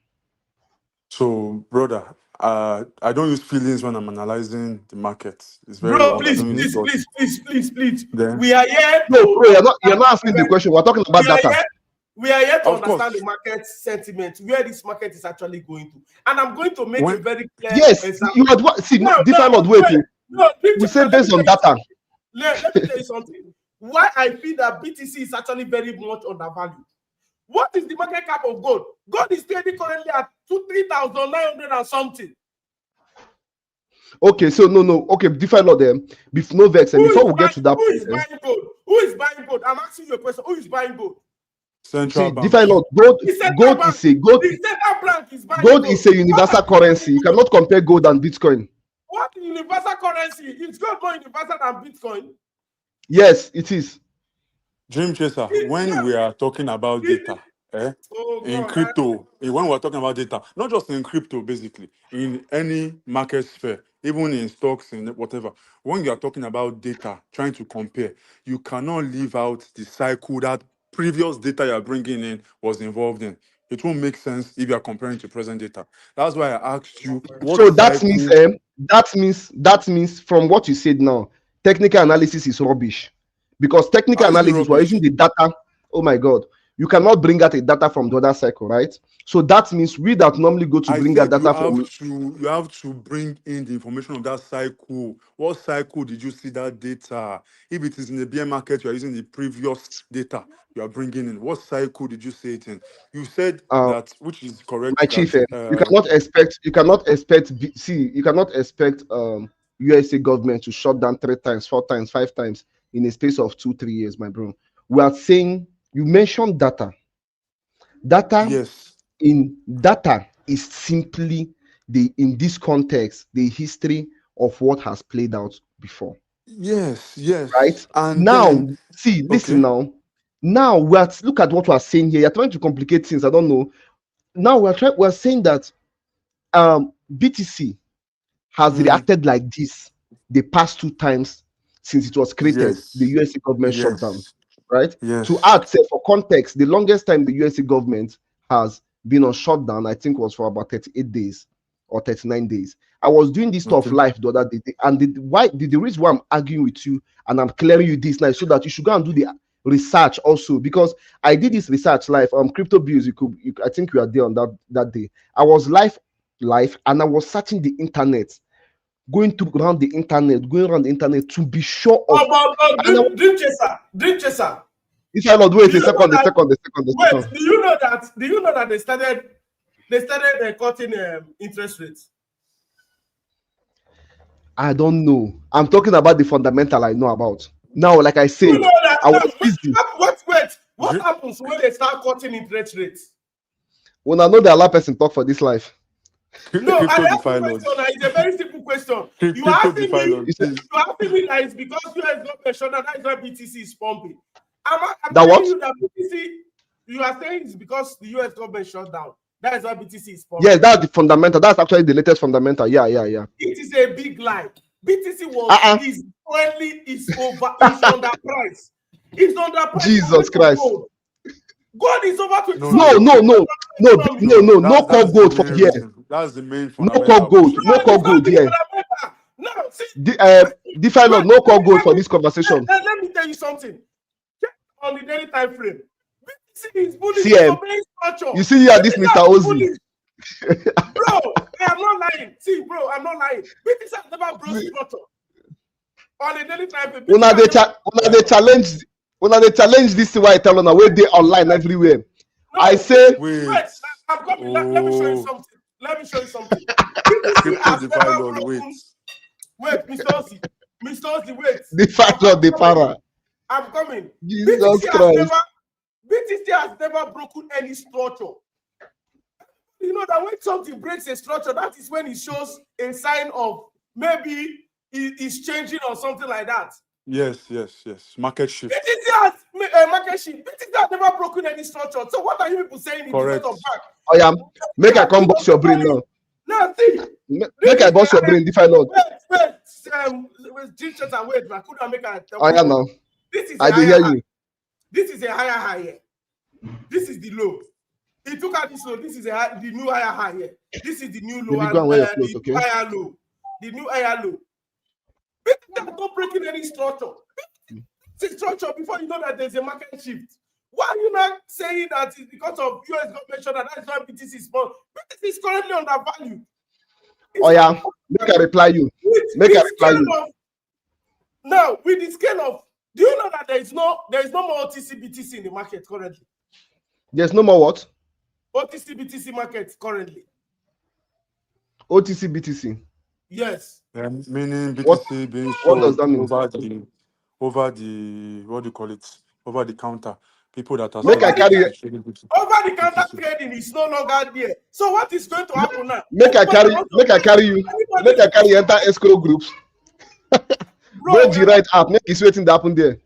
so brother, I don't use feelings when I'm analyzing the market. It's very Bro, wrong. I please, don't use Mhm. please, thoughts. please, please, please, please. Then We are here No, to bro, you're understand not the answering the market. question. We're talking We about are data. here. We are here to of understand the course, market sentiment, where this market is actually going to. And I'm going to make a when very clear Yes, you example. had what see No, DeFi no, Lord waiting. wait. No, Dream We say Chaser, let me based tell on you data. something. Let me tell you something. Why I feel that BTC is actually very much undervalued. What is the market cap of gold? Gold is trading currently at 3,900 and something. Okay, so no. Okay, DeFi Lord no vex, and Who before is we get buying? to that Who point, is buying gold? Who is buying gold? I'm asking you a question. Who is buying gold? central see DeFi banks. Lord, gold, The central gold bank. is a gold, The central bank is buying gold gold. is a What are universal you currency. You buying gold? cannot compare gold and Bitcoin. What universal currency? Is gold more universal than Bitcoin? Yes, it is. Dream chaser, when we are talking about data, Oh in God! crypto, when we're talking about data, not just in crypto, basically, in any market sphere, even in stocks and whatever, when you are talking about data, trying to compare, you cannot leave out the cycle that previous data you're bringing in was involved in. It won't make sense if you are comparing to present data. That's why I asked you what So cycle. that means from what you said now, technical analysis is rubbish because technical How is it analysis, we're using rubbish? the data. Oh my God. You cannot bring out a data from the other cycle, right? So that means we that normally go to I bring out said data from. you have to bring in the information of that cycle. What cycle did you see that data? If it is in the bear market, you are using the previous data you are bringing in. What cycle did you see it in? You said uh, that, which is my correct, chief, that you cannot expect USA government to shut down 3 times, 4 times, 5 times in a space of 2-3 years, my bro. We are saying, you mentioned data. Data yes, data is simply in this context, the history of what has played out before, right? yes, and Now, then see, listen okay, now. Now look at what we're saying here. You're trying to complicate things. I don't know. Now we're saying that BTC has mm, reacted like this the past 2 times since it was created. The yes, USA government shut down, yes, right? To yes, add, say, for context, the longest time the USA government has been on shutdown, I think, was for about 38 days or 39 days. I was doing this stuff okay, live the other day, and the reason why I'm arguing with you and I'm clearing you this now is so that you should go and do the research also, because I did this research live. Crypto bills, I think you are there on that day. I was live, and I was searching the internet, going around the internet to be sure of. And I was, Dream chaser. if I not Do wait a you know second, a that? second, a second, a Wait, second. do you know that they started cutting interest rates? I don't know. I'm talking about the fundamental I know about. Now, like I You said, know that I now. was busy. What happens when they start cutting interest rates? When I know the allow person talk for this life. No, I crypto ask the DeFi question. lords, It's a very simple question. You are crypto asking DeFi me. lords, You said please. You are asking me that it's because US government shut down. That is why BTC is pumping. I'm that telling what? you that BTC. You are saying it's because the US government shut down. That is why BTC is Yes, pumping. that's the fundamental. That's actually the latest fundamental. Yeah, yeah, yeah. It is a big lie. BTC Uh-uh. is currently is underpriced. It's underpriced Jesus compared to Christ. gold. Gold is over No, 27 No, no, no, no, no, economy. no, no. no call That's the gold for main here. reason. That's the main No call fundamental gold. pushing No No, it. call it's not gold the here. fundamental. No, see, DeFi Lord, wait, no call gold let for me this conversation. let me tell you something. Check on the daily time frame. BTC is bullish. It's CM, obeying structure. you see here this BTC Mr. has been Ozzy. bullish. Bro, I am not lying. See, bro, I'm not lying. BTC has never broke structure. On the daily time frame, BTC Una has they never broke structure. challenge this why I tell una where they online everywhere. I No, say wait, Wait. I'm coming. Let me show you Oh, something. Let me show you something. BTC crypto has DeFi never lord. Wait. broken. Wait, Mr. Ozzy. Mr. Ozzy, wait. DeFi Lord the Coming. para. I'm coming. Jesus Christ. BTC has never broken any structure. You know that when something breaks a structure, that is when it shows a sign of maybe it's changing or something like that. Yes, yes, yes. Market shift. BTC has market shift. BTC has never broken any structure. So what are you people saying it is not of Correct. back? Oh yeah, make I Yeah, come bust your brain now. now see, Make this I is the bust your brain, DeFi Lord. wait, Ginger and wait, I couldn't make a Oh yeah now. This is a I did higher hear high. you. This is a higher high here. This is the low. He took out this low. This is the new higher high here. This is the new low Baby, and go and wear your clothes, the new okay? higher low. The new higher low. BTC is not breaking any structure. It's structure before you know that there's a market shift. Why are you not saying that it's because of US government shut down? That's why BTC is small. BTC is currently undervalued. Oh yeah, make I reply you. With Make I the reply you. scale of now, with the scale of, do you know that there is no more OTC BTC in the market currently? There's no more what? OTC BTC market currently. OTC BTC. Yes. Meaning What BTC being what does sold that mean? over the what do you call it? Over the counter. People that are Make Over I selling the carry BTC, trading over the counter BTC. trading is no longer there. So what is going to happen now? make I carry make I carry you. Make I carry enter escrow groups. Go Bro, we the are not. right app. Make it waiting to happen there.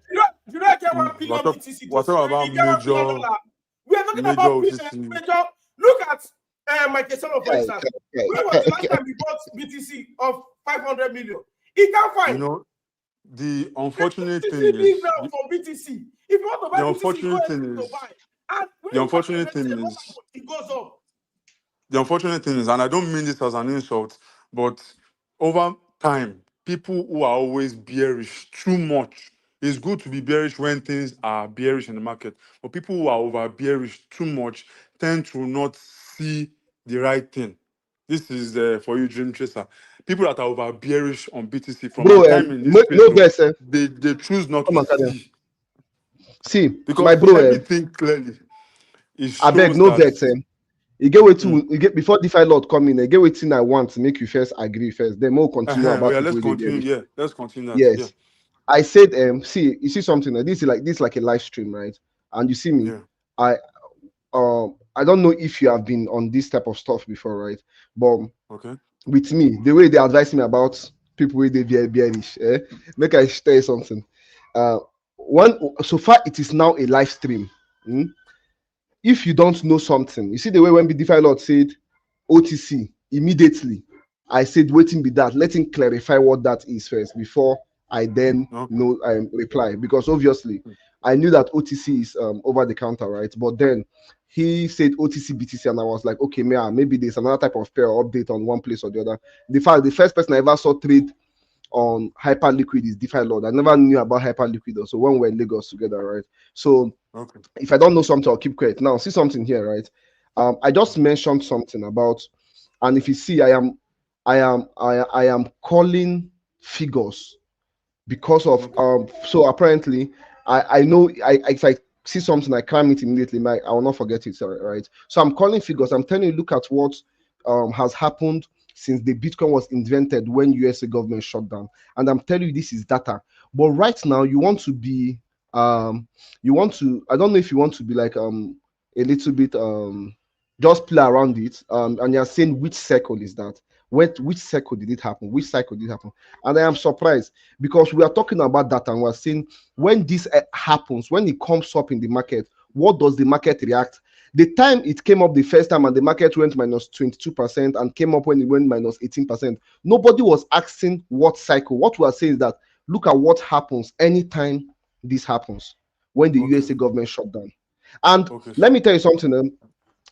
You don't get Mm, 1 billion BTC we're to talking spray. about You get $1 billion. We are talking major about OTC. major. Look at Michael Solo, for Kai, instance. kai, When was kai, the last kai. time we bought BTC of 500 million? He can't You find. know, the There's unfortunate thing BTC being is now for BTC. If you want to buy the BTC, go unfortunate ahead thing to is buy. And when the you buy, unfortunate let's say, thing what is happens? It goes up. the unfortunate thing is, and I don't mean this as an insult, but over time, people who are always bearish too much It's good to be bearish when things are bearish in the market. But people who are over bearish too much tend to not see the right thing. This is for you, Dream Chaser. People that are over bearish on BTC from my Bro, time in this space, no oh, vex, they choose not come to and carry am. see See, my because bro, everything clearly it I beg shows no that. vex, you get Mm, wetin you get before DeFi Lord come in, get wetin I want to make you first agree first. Then we'll continue oh about yeah, people let's wey dey continue. bearish. Yeah, let's continue that. Yeah, Yes. I said, see, you see something like this is like a live stream, right? And you see me, yeah. I I don't know if you have been on this type of stuff before, right? But Okay. with me, the way they advise me about people where they very bearish, make I tell you something. One so far it is now a live stream. mm, if you don't know something, you see the way when DeFi Lord said OTC immediately, I said waiting be that. Let him clarify what that is first before I then Okay. know reply, because obviously I knew that OTC is over the counter, right? But then he said OTC BTC, and I was like, okay, maybe there's another type of pair update on one place or the other. The first person I ever saw trade on Hyperliquid is DeFi Lord. I never knew about Hyperliquid also when we were in Lagos together, right? So Okay. if I don't know something, I'll keep quiet. Now, see something here, right? I just mentioned something about, and if you see, I am calling figures because of Okay. so apparently I know if I see something I cram it immediately, I will not forget it, right? So I'm calling figures. I'm telling you, look at what has happened since the Bitcoin was invented when USA government shut down, and I'm telling you this is data. But right now you want to be you want to, I don't know if you want to be like a little bit just play around it, and you're saying which circle is that, which circle did it happen, which cycle did it happen. And I am surprised because we are talking about that and we're saying when this happens, when it comes up in the market, what does the market react? The time it came up the first time and the market went minus 22% and came up when it went minus 18%, nobody was asking what cycle. What we are saying is that look at what happens anytime this happens when the Okay. USA government shut down. And Okay. let So me tell you something.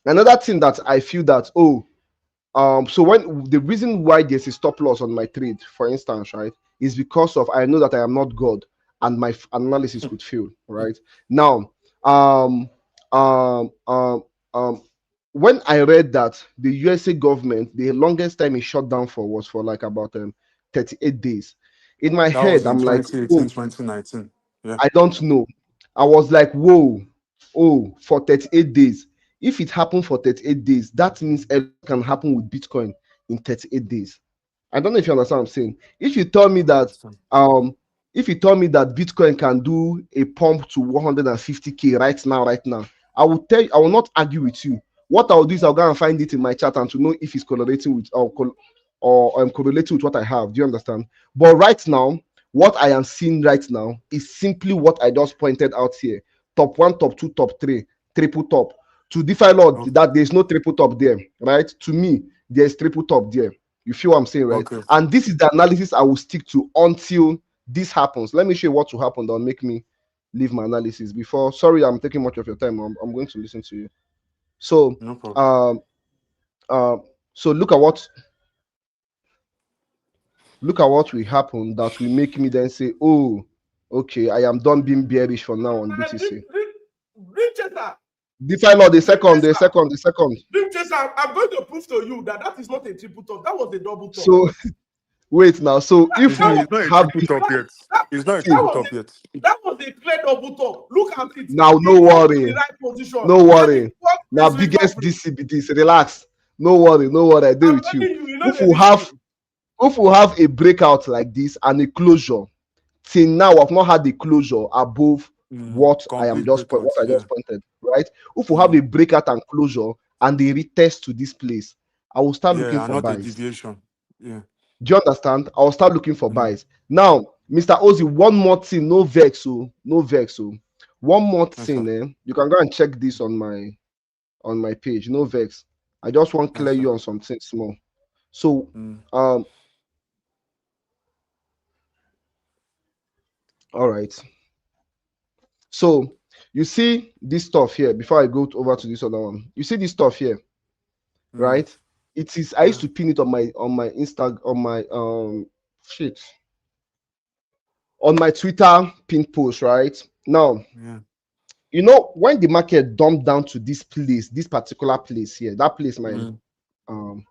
Another thing that I feel that, so when the reason why there's a stop loss on my trade, for instance, right, is because of I know that I am not God and my analysis could fail, right? Now, um, um, um, um, when I read that the USA government, the longest time it shut down for was for like about 38 days. In my that was head, in I'm like, 2018, oh, 2019. Yeah. I don't know. I was like, whoa, oh, for 38 days. If it happened for 38 days, that means it can happen with Bitcoin in 38 days. I don't know if you understand what I'm saying. If you tell me I that understand. um if you tell me that Bitcoin can do a pump to 150k right now, I will not argue with you. What I'll do is I'll go and find it in my chart and to know if it's correlating with or correlating with what I have. Do you understand? But right now, what I am seeing right now is simply what I just pointed out here. Top one, top two, top three, triple top. To DeFi Lord, Okay. that there's no triple top there, right? To me, there's triple top there. You feel what I'm saying, right? Okay. And this is the analysis I will stick to until this happens. Let me show you what will happen that will make me leave my analysis before. Sorry, I'm taking much of your time. I'm going to listen to you. So, No problem. um, so look at what will happen that will make me then say, oh, okay, I am done being bearish for now on BTC. Dream chaser, DeFi Lord, the dream second, the chaser, second, the second. dream chaser. I'm going to prove to you that that is not a triple top. That was a double top. So wait now. So if That was we It's not a have triple this, top yet. that, It's not a that see triple was top a, yet. that was a clear double top. Look at it. now, no It moved to the worry. right position No and it worry. worked Now its biggest recovery. DCBTs, relax. No worry, no worry. I deal I'm with you. telling you, you know If the we listen. have a breakout like this and a closure, till now I've not had a closure above Complete breakout. what I Yeah. just pointed, right? If we have Mm. a breakout and closure and they retest to this place, I will start looking Yeah, and for not a buys. deviation. Yeah. Do you understand? I'll start looking for Mm. buys. Now, Mr. Ozzy, one more thing, no vex, no vex. One more Yes, sir. thing, you can go and check this on my page, no vex. I just want to Yes, clear sir. you on something small. So, Mm. um, all right. So you see this stuff here before I go over to this other one. You see this stuff here, Mm. right? It is I used Yeah. to pin it on my Insta on my shit. on my Twitter pin post, right? Now, Yeah. you know, when the market dumped down to this place, this particular place here, that place, um,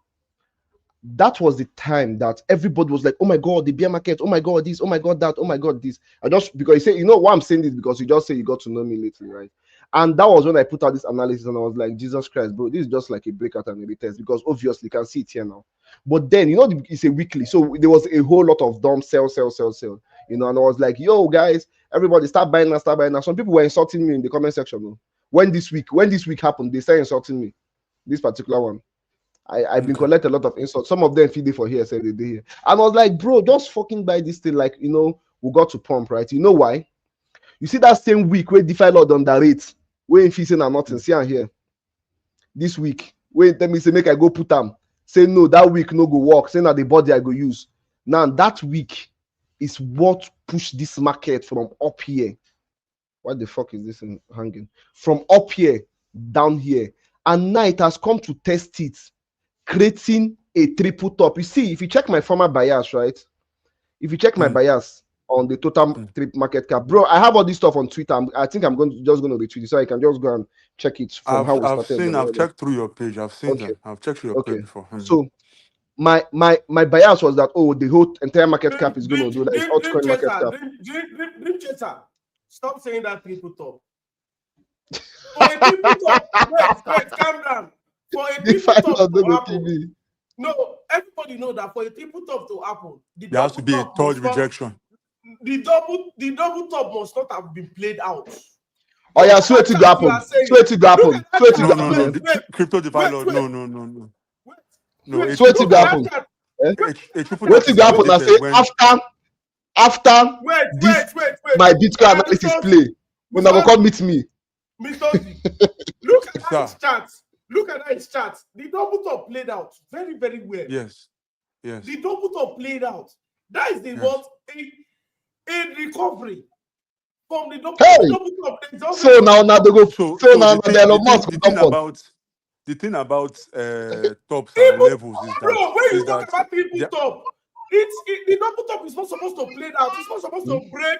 that was the time that everybody was like, oh my god, the bear market, oh my god, this, oh my god, that, oh my god, this. I just because you say, you know why I'm saying this, because you just say you got to know me lately, right? And that was when I put out this analysis and I was like, Jesus Christ, bro, this is just like a breakout and a retest, because obviously you can see it here now. But then, you know, it's a weekly, so there was a whole lot of dump, sell, you know, and I was like, yo, guys, everybody start buying now, start buying now. Some people were insulting me in the comment section, no? When this week happened, they started insulting me, this particular one. I've been collecting a lot of insults. Some of them feed it for here, said they did here. And I was like, bro, just fucking buy this thing. Like, you know, we got to pump, right? You know why? You see that same week where DeFi Lord on the rate, where facing and nothing. See and here. This week, wait, let me say, make I go put them. Say no, that week no go work. Say now the body I go use. Now that week is what pushed this market from up here. What the fuck is this hanging? From up here, down here. And now it has come to test it, creating a triple top. You see, if you check my former bias, right? If you check my bias on the total trip market cap, bro, I have all this stuff on Twitter. I think I'm just going to retweet it, so I can just go and check it from how we started. I've checked through your page. I've seen them. I've checked through your page before. So my bias was that, oh, the whole entire market cap is going to do like altcoin market cap. Dream chaser, stop saying that triple top. For a triple top, wait, calm down. For a triple top to happen, no, everybody know that for a triple top to happen, there has to be a third rejection. The double top must not have been played out. Oh yeah, swear to happen. Swear to happen. No. Crypto DeFi Lord. No. No, swear to happen. Swear to happen. I say after this, my Bitcoin analysis play, when I will come meet me. Look at that chart. Look at that chart. The double top played out very, very well. Yes. The double top played out. That is the what a recovery from the double top. So now they go. So now the Elon Musk the thing about tops and levels is that bro, when you talk about triple top, the double top is not supposed to play out. It's not supposed to break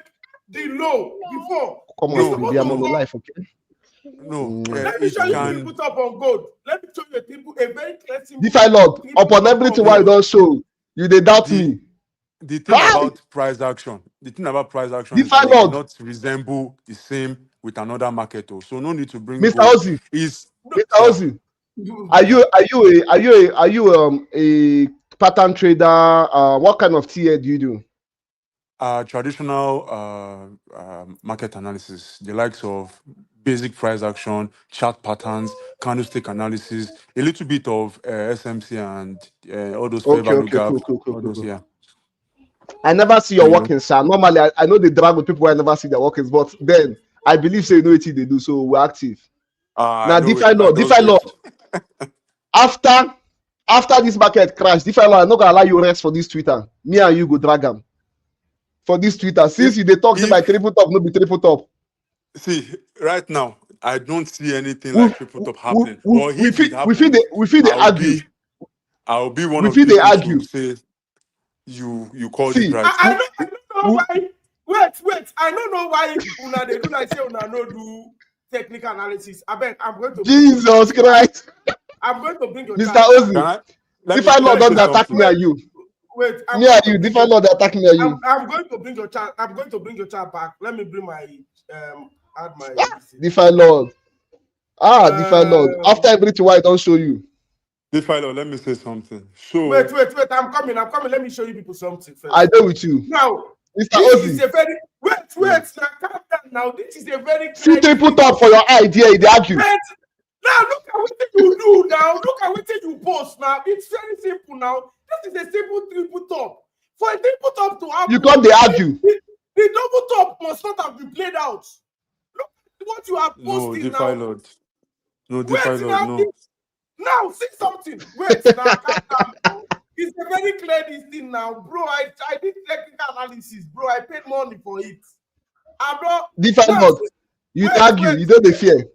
the low before. Come on, we are on the life, okay? No, let me show you triple top on gold. Let me show you a very clear symbol. DeFi Lord, upon everything why you don't show, you they doubt me. The thing about price action, is DeFi that Lord it not resemble the same with another market. So no need to bring Mr. Ozzy. Mr. Ozzy, are you a pattern trader? What kind of TA do you do? Traditional market analysis, the likes of basic price action, chart patterns, candlestick analysis, a little bit of SMC and all those fair value gaps. Cool. Yeah. I never see your workings, sir. Normally, I know they drag with people who I never see their workings, but then I believe so you know what they do, so we're active. Now, DeFi Lord. After this market crash, DeFi Lord, I'm not gonna allow you rest for this Twitter. Me and you go drag them for this Twitter. Since they talk about triple top, no be triple top. See, right now, I don't see anything like triple top happening. We feel they argue. I'll be one of the people who say you called it right. I don't know why. Wait. I don't know why una they do like say una no do technical analysis. I bet I'm going to Jesus Christ. I'm going to bring your Mr. Ozzy. If I not don't attack me at you. Wait, me and you. If I not attack me at you. I'm going to bring your chat. I'm going to bring your chat back. Let me bring my add my DeFi Lord. DeFi Lord. After everything, why I don't show you? DeFi Lord, let me say something. So wait. I'm coming. Let me show you people something first. I do with you. Now, Mr. Ozzy. Is a very wait. Now, calm down. Now, this is a very see triple top for your idea. They argue. Now look at what you do. Now look at what you post. Now it's very simple. Now this is a simple triple top. For a triple top to happen, you can't they argue. The double top must not have been played out. Look at what you are posting now. Lord. No, DeFi Lord. No. Now see something. Wait now. Calm down. It's a very clear thing now, bro. I did technical analysis, bro. I paid money for it. Bro. DeFi Lord. You argue. You don't fear.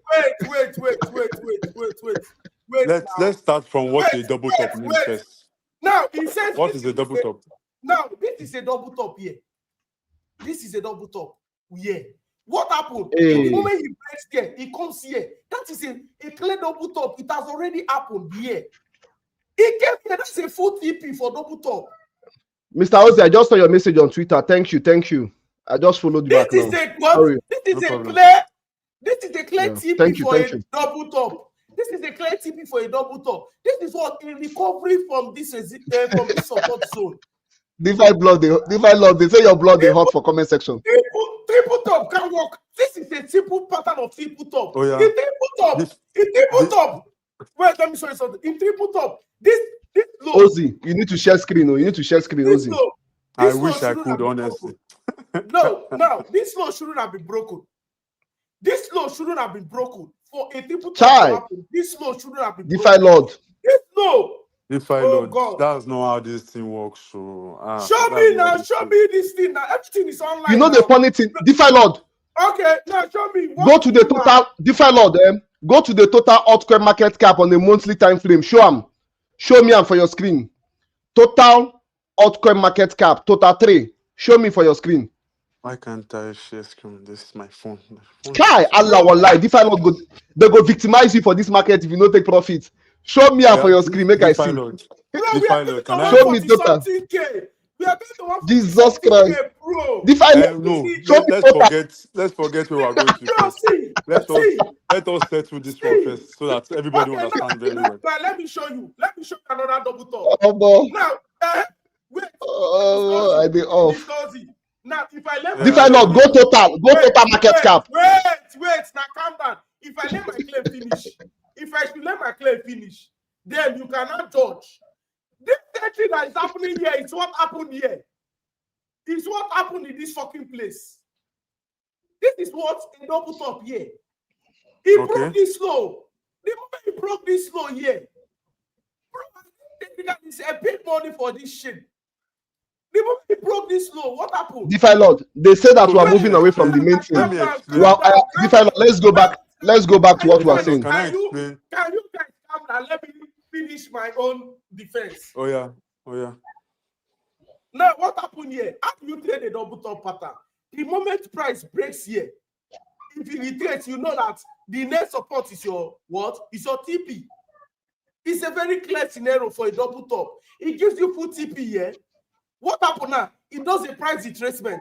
Wait. Let's start from what a double top means first. Now he says what is a double top? Now this is a double top here. this is a double top. Yeah. What happened? Hey. In the moment he breaks there, he comes here. That is a clear double top. It has already happened here. He came here. That's a full TP for double top. Mr. Ozzy, I just saw your message on Twitter. Thank you. I just followed you back now. Sorry. This is No a problem. clear TP Thank you. double top. This is a clear TP for a double top. This is what in recovery from this support zone. DeFi blood, they say your blood is hot for comment section. Triple top can work. This is a simple pattern of triple top. Oh, yeah. In triple top. Wait, let me show you something. In triple top, this low. Ozzy, you need to share screen. This Ozzy. low. I wish I could, honestly. No, this low shouldn't have been broken. This low shouldn't have been broken for a triple top to happen. This low shouldn't have been broken. DeFi Lord. This low. DeFi Lord, God. that's not how this thing works. So show me this thing now. Everything is online. You know the funny thing, DeFi Lord. Okay, now show me. Go to the total DeFi Lord. Go to the total altcoin market cap on a monthly time frame. Show me for your screen. Total altcoin market cap, total 3. Show me for your screen. Why can't I share screen? This is my phone. Kai Allah wallahi, DeFi Lord go, they go victimize you for this market if you don't take profit. Show me for your screen, make I see. Lord. DeFi Lord, can I show me total? We are going to Jesus Christ, bro. DeFi Lord. No, show me total. let's forget where we're going to. Bro, see, Let us settle this one first so that everybody understands very well. Let me show you another double top. Oh, boy. Now, wait. I did off. Now, if I let DeFi Lord, go total market cap. Wait, now calm down. If I let my claim finish, if I should let my claim finish, then you cannot judge. This thing that is happening here is what happened here. It's what happened in this fucking place. This is what a double top here. He broke this low. The moment he broke this low here, bro, that is a big money for this shit. The moment he broke this low, what happened? DeFi Lord, they say that we are moving away from the main thing. DeFi Lord, let's go back. Let's go back to what we are saying. Can you guys come and let me finish my own defense? Oh yeah. Now, what happened here? How do you trade a double top pattern? The moment price breaks here, if you retrace, you know that the next support is your what? It's your TP. It's a very clear scenario for a double top. It gives you full TP here. What happened now? It does a price retracement.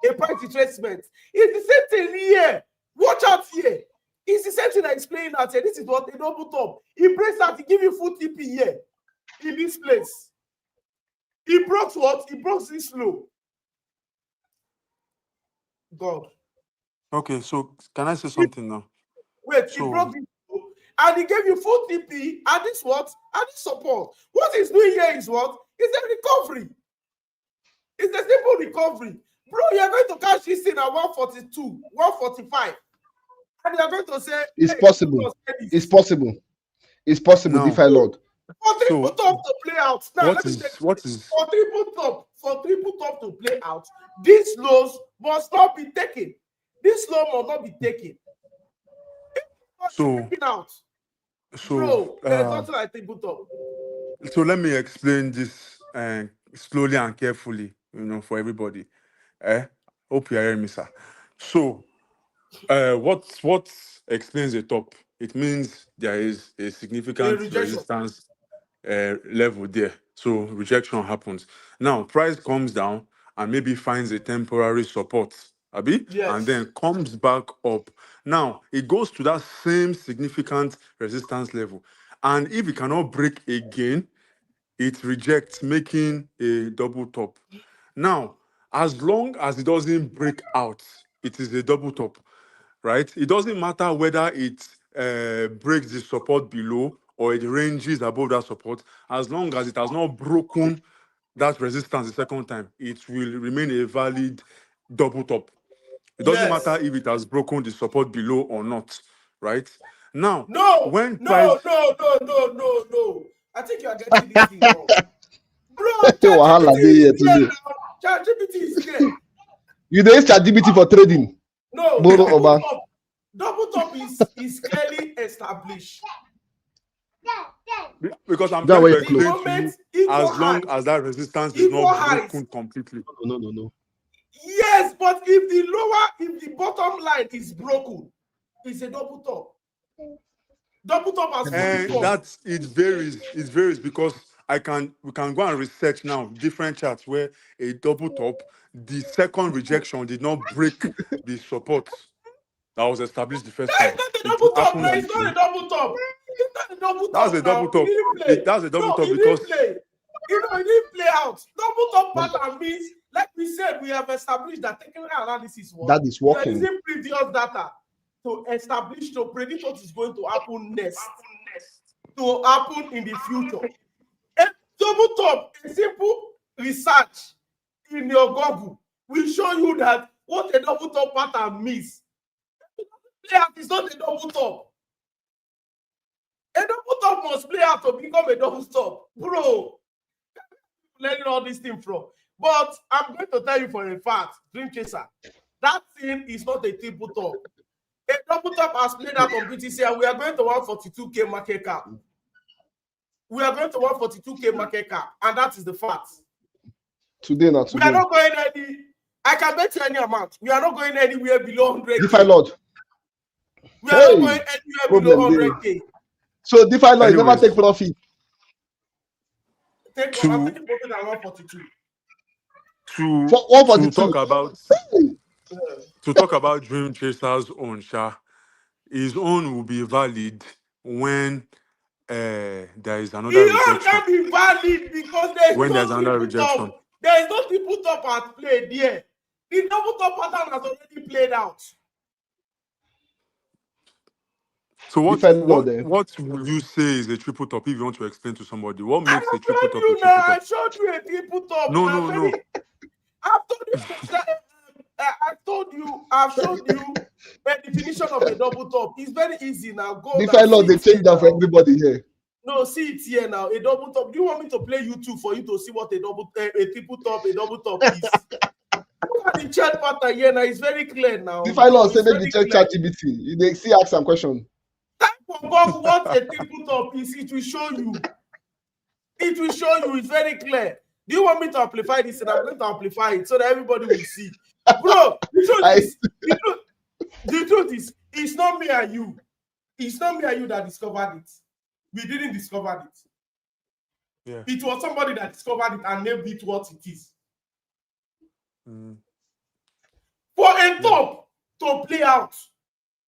It's the same thing here. Watch out here. It's the same thing I explained out here. This is what a double top. He breaks out, he give you full TP here. In this place. He broke what? He broke this low. God. Okay, so can I say something now? Wait, he broke this low and he gave you full TP and this what? And this support. What he's doing here is what? It's a recovery. It's a simple recovery. Bro, you're going to catch this thing at 142, 145. And you're going to say it's possible. It's possible. It's possible, DeFi Lord. For triple top to play out. Now, what is for triple top to play out, these lows must not be taken. This low must not be taken. Bro, there's nothing like triple top. So let me explain this slowly and carefully, for everybody. Hope you are hearing me, sir. So, what explains the top? It means there is a significant resistance level there. So rejection happens. Now, price comes down and maybe finds a temporary support, Abi? Yes. And then comes back up. Now, it goes to that same significant resistance level. And if it cannot break again, it rejects, making a double top. Now, as long as it doesn't break out, it is a double top, right? It doesn't matter whether it breaks the support below or it ranges above that support. As long as it has not broken that resistance the second time, it will remain a valid double top. It doesn't matter if it has broken the support below or not, right? Now, no. I think you are getting this thing wrong. Bro, ChatGPT is here. You don't use ChatGPT for trading. No, double top is clearly established. Because I'm trying to explain to you, as long as that resistance is not broken completely. No. Yes. Yes, but if the bottom line is broken, it's a double top. Double top has fully And formed. that's it varies. It varies because we can go and research now different charts where a double top, the second rejection did not break the support that was established the first That is time. not a It double top. happened No, it's with not a double top. It's not a double that's a top double now. It top. didn't play. That's a double No, top it because didn't play. It didn't play out. Double top pattern means, like we said, we have established that technical analysis works. That is We are working. using previous data to establish, to predict what is going to happen next, to happen in the future. A double top, a simple research in your Google will show you that what a double top pattern means. Play out is not a double top. A double top must play out to become a double top. Bro, learning all these things from. But I'm going to tell you for a fact, Dream Chaser, that thing is not a triple top. A double top has played out on BTC, and we are going to 142K market cap. We are going to 142K market cap, and that is the fact. Today, not We today. are not going any. I can bet you any amount. We are not going anywhere below 100K. DeFi Lord. We are not going anywhere below 100K. So DeFi Lord never Anyways. take profit. I'm taking profit at 142. to For 142. to talk about Dream Chaser's own his own will be valid when there is another His own rejection. can be valid because there is When there's no another triple rejection. top. There is no triple top at play there. The double top pattern has already played out. So what DeFi Lord, what will you say is a triple top if you want to explain to somebody? What I makes a have triple showed top a you triple now. I top? showed you a triple top. No. I've told you. I've showed you a definition of a double top. It's very easy now. Go DeFi Lord, they change that for everybody here. No, see it here now. A double top. Do you want me to play YouTube for you to see what a triple top, a double top is? Look at the chat pattern here now. It's very clear now. DeFi Lord say make you check ChatGPT. They see ask some question. Type on Google what a triple top is. It will show you. It will show you. It's very clear. Do you want me to amplify this? And I'm going to amplify it so that everybody will see. Bro, the truth is, it's not me and you. It's not me and you that discovered it. We didn't discover it. Yeah. It was somebody that discovered it and named it what it is. For a top to play out,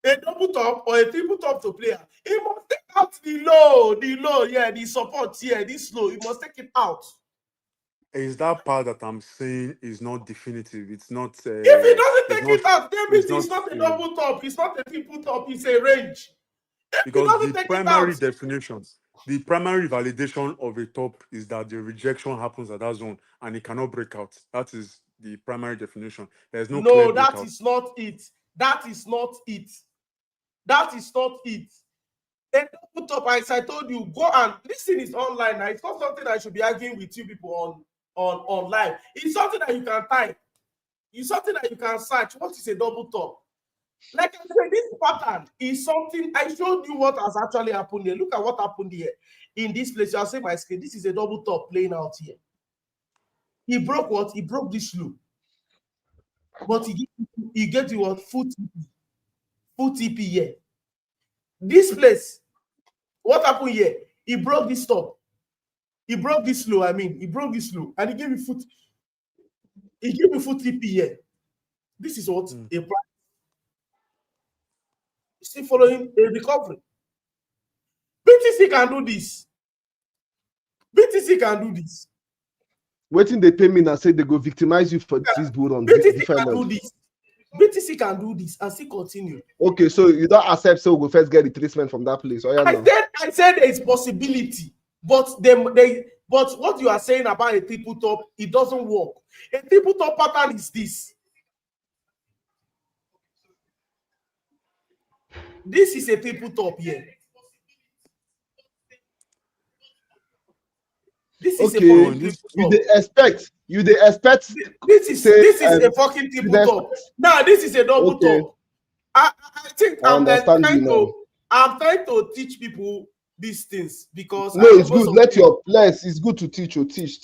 a double top or a triple top to play out, it must take out the low, the support here, this low. It must take it out. Is that part that I'm saying is not definitive? It's not. If it doesn't take it out, then it's not not a double top. It's not a triple top. It's a range. Because the primary definition, the primary validation of a top is that the rejection happens at that zone and it cannot break out. That is the primary definition. There's no. No, that is not it. That is not it. That is not it. A double top, as I told you, go and listen. Is online now. It's not something I should be arguing with you people online. It's something that you can type. It's something that you can search. What is a double top? Like I said, this pattern is something I showed you what has actually happened here. Look at what happened here in this place. I'll say my screen. This is a double top playing out here. He broke what? He broke this loop. But he get you what? Full TP here. This place, what happened here? He broke this top. He broke this low. He broke this low, and he gave me foot. He gave me full TP here. This is what a price. Still following a recovery. BTC can do this. BTC can do this. Waiting they pay me and say they go victimize you for this bull on BTC can do this. BTC can do this and still continue. Okay, so you don't accept, so we'll first get retracement from that place. Oh, yeah, I said there is possibility, but but what you are saying about a triple top, it doesn't work. A triple top pattern is this. This is a triple top here. This is a triple top. You expect this is a fucking triple top. Now this is a double top. I think I'm trying to teach people these things because no, it's good. Let your place. It's good to teach you. Teach.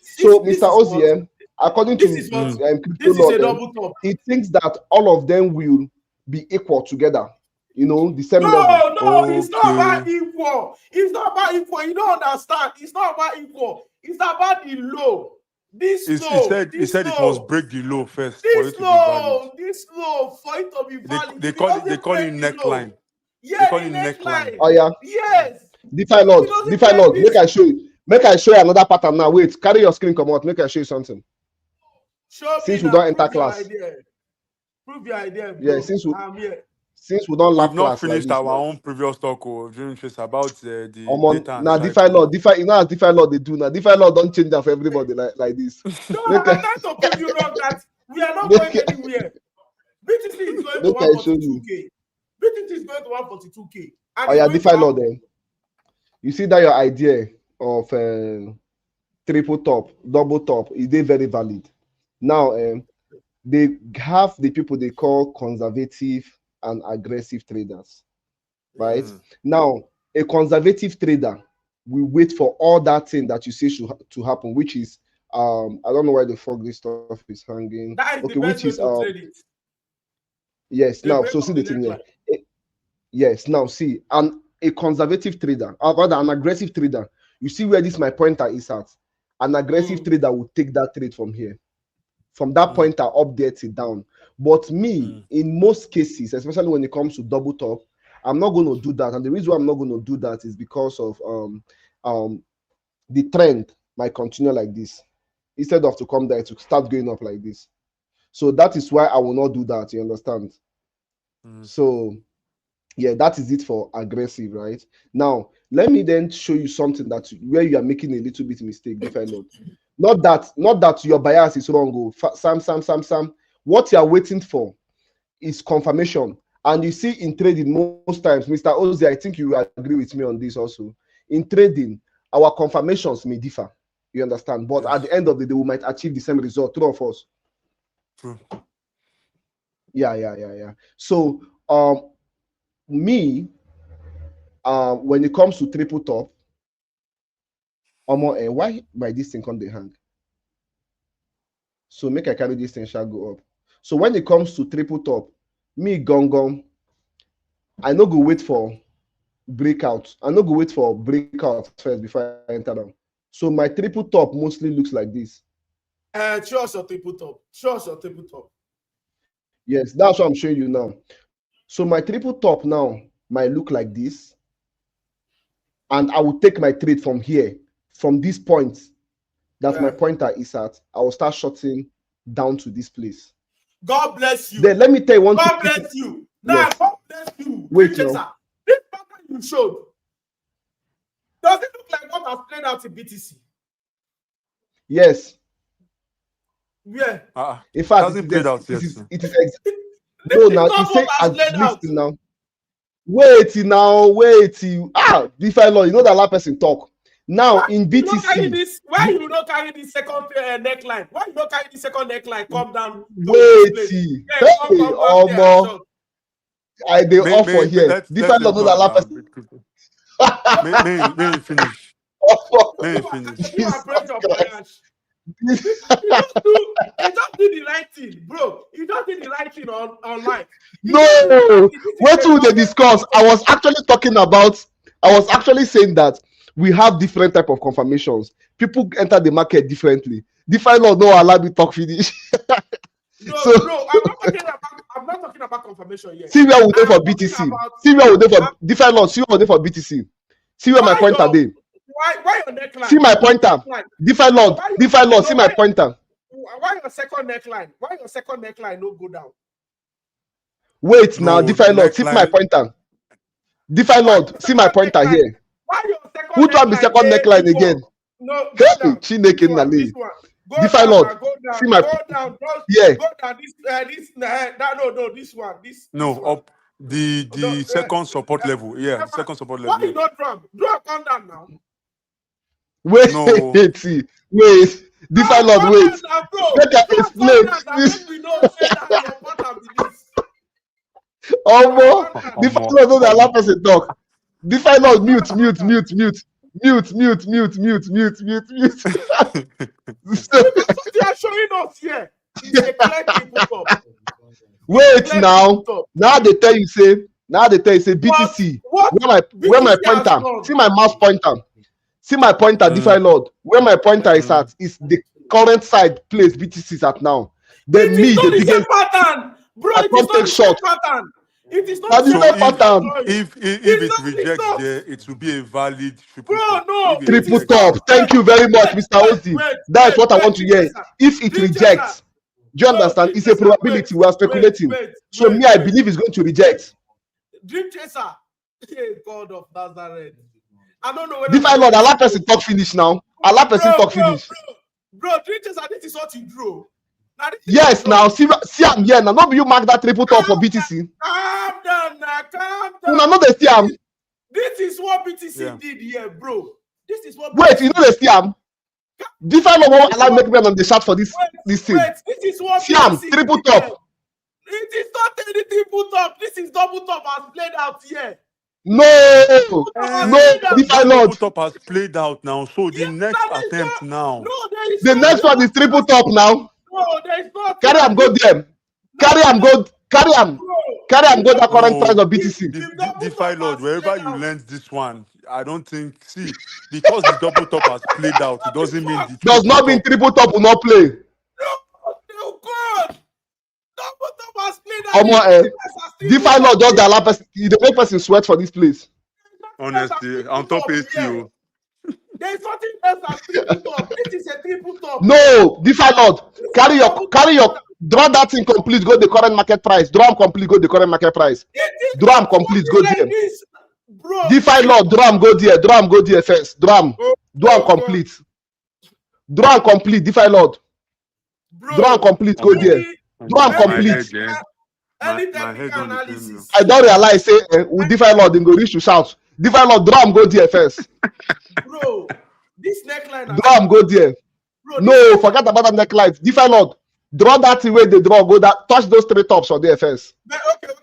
So, Mr. Oziem, according This to is what crypto this is law, a then double top. it thinks that all of them will be equal together. You know, the same level. No, it's not about Okay. equal. It's not about equal. You don't understand. It's not about equal. It's about the law. This He law, said it must break the law first for this it to be valid. law, this law for it to be valid. They If it call it doesn't break the law, neckline. They yeah, call the it neckline. neckline. Oh yeah, Yes. DeFi If it Lord, doesn't DeFi break Lord, this, make I show you another pattern now. Wait, carry your screen, come out, make I show you something. show me Since we now. don't enter Prove your class, idea. Prove your idea, yeah, bro. I'm here. since we don't We've lap not class like finished this our now. own previous talk during Trace about the On data and now DeFi cipher. Lord, you know how DeFi Lord they do now. DeFi Lord don't change that for everybody like this. No, Make I'm I, trying to prove you wrong that we are not going make, anywhere. BTC is going to make I show you. 142k. BTC is going to 142k. And Oh it's yeah, going to DeFi Lord happen. then. You see that your idea of triple top, double top, is they very valid. Now, they have the people they call conservative and aggressive traders, right? Yes. Now, a conservative trader will wait for all that thing that you say to happen, which is I don't know why the fuck this stuff is hanging. That is Okay, the best which way is to trade it. yes. A Now, break so of see the the thing there. neckline. Yes, now see, a conservative trader, or rather an aggressive trader, you see where this my pointer is at. An aggressive trader will take that trade from here, from that pointer up there to down. But me, in most cases, especially when it comes to double top, I'm not going to do that. And the reason why I'm not going to do that is because of the trend might continue like this instead of to come there to start going up like this. So that is why I will not do that. You understand? So yeah, that is it for aggressive, right? Now, let me then show you something that where you are making a little bit mistake, DeFi Lord. Not that your bias is wrong. Sam. What you are waiting for is confirmation. And you see in trading, most times, Mr. Ozi, I think you agree with me on this also. In trading, our confirmations may differ. You understand? But at the end of the day, we might achieve the same result, two of us. True. Yeah. So, me, when it comes to triple top, why by this thing come they hang? So make I carry this thing shall go up. So when it comes to triple top, me gong, I no go wait for breakout. I no go wait for breakout first before I enter down. So my triple top mostly looks like this. Show us your triple top. Show us your triple top. Yes, that's what I'm showing you now. So my triple top now might look like this. And I will take my trade from here, from this point that my pointer is at. I will start shorting down to this place. God bless you. Then let me tell you one thing. God bless you. Now, Yes. God bless you. Wait, no. This pattern you showed, does it look like what I've played out in BTC? Yes. Yeah. In fact, hasn't played out yet. It is no, now you say listen now. Wait. DeFi Law, you know that last person talk. Now why in BTC, why you not carry the second neckline? Why you not carry the second neckline? Come down. Wait. Yeah, come I they offer here. DeFi Law know that last person. May finish. May finish. You just do the right thing, bro. You just did the right thing online. No, what will they discuss? I was actually saying that we have different type of confirmations. People enter the market differently. DeFi Law no allow me talk finish. No, I'm not talking about confirmation yet. See where we dey for BTC. See where we dey for DeFi Law. See where we dey for BTC. See where my pointer dey. Why your neckline? See my pointer. DeFi Law. See my pointer. Why your second neckline? Why your second neckline no go down? Wait now, DeFi Lord. See my pointer. DeFi Lord. See my pointer here. Why your second? Who dropped the second neckline again? No, Chineke Nale. DeFi Lord. See my go down. Yeah. Go down. This one. Up the second support level. Yeah, second support level. Why you not drop? Drop come down now. Wait. DeFi Lord, wait. Make I explain this. DeFi Lord don't allow person talk. DeFi Lord, mute. They are showing us here. It's a clear triple top. Wait Clear now. triple top. Now they tell you say BTC. What Where my BTC has pointer? done? See my mouse pointer. See my pointer, DeFi Lord. Where my pointer is at is the current side place BTC is at now. Then It me, is not the the same biggest. pattern, bro. I It can't is not take the same shot. pattern. It is not But the the same same pattern. if It's it not the rejects same. there, it will be a valid triple Bro, top. no. If it Triple rejects top. there. Thank you very much, Mr. Ozzy. That's what I want to hear. Chaser. If it Dream Chaser. rejects, do you No, understand? Dream It's a Chaser, probability. We are speculating. So me, I believe it's going to reject. Dream Chaser. Hey, God of Nazareth. I don't know whether DeFi Lord, allow person talk finish now. Allow person talk finish. Bro, Dream Chaser, this is what you drew. Now, this is Yes, what you now see I'm here. Now, no be you mark that triple top for BTC. Calm down now, calm down. Una know they see am. This is what BTC did here, bro. This is what. Wait, you know they see am. DeFi Lord won't allow make men on the chat for this thing. Wait, this is what See am, BTC triple did top. here. It is not any triple top. This is double top as played out here. No, DeFi That Lord. double top has played out now. So the next attempt now. No, there is The next one is triple top now. No, there is not. Carry am go there. Carry am go that current price of BTC. DeFi Lord, wherever you learned this one, I don't think. See, because the double top has played out, it doesn't mean the Does not mean triple top will not play. No, God. Double top has played out. DeFi Lord just allow person. You dey make person sweat for this place. Honestly, on top ACO. There is nothing else as triple top. This is a triple top. No, DeFi Lord, carry your draw that thing complete. Go the current market price. Draw am complete. Go the current market price. Draw am complete. Go there. DeFi Lord, draw am go there. Draw am go there first. Draw am complete. Draw am complete. DeFi Lord. Draw am complete. Go there. Draw am complete. Any technical analysis. I don't realize say with DeFi Lord they go reach to shout. DeFi Lord, draw am go there first. Bro, this neckline. Draw am go there. Bro, no, forget about that neckline. DeFi Lord, draw that thing where they draw. Go that touch those three tops on there first. Okay.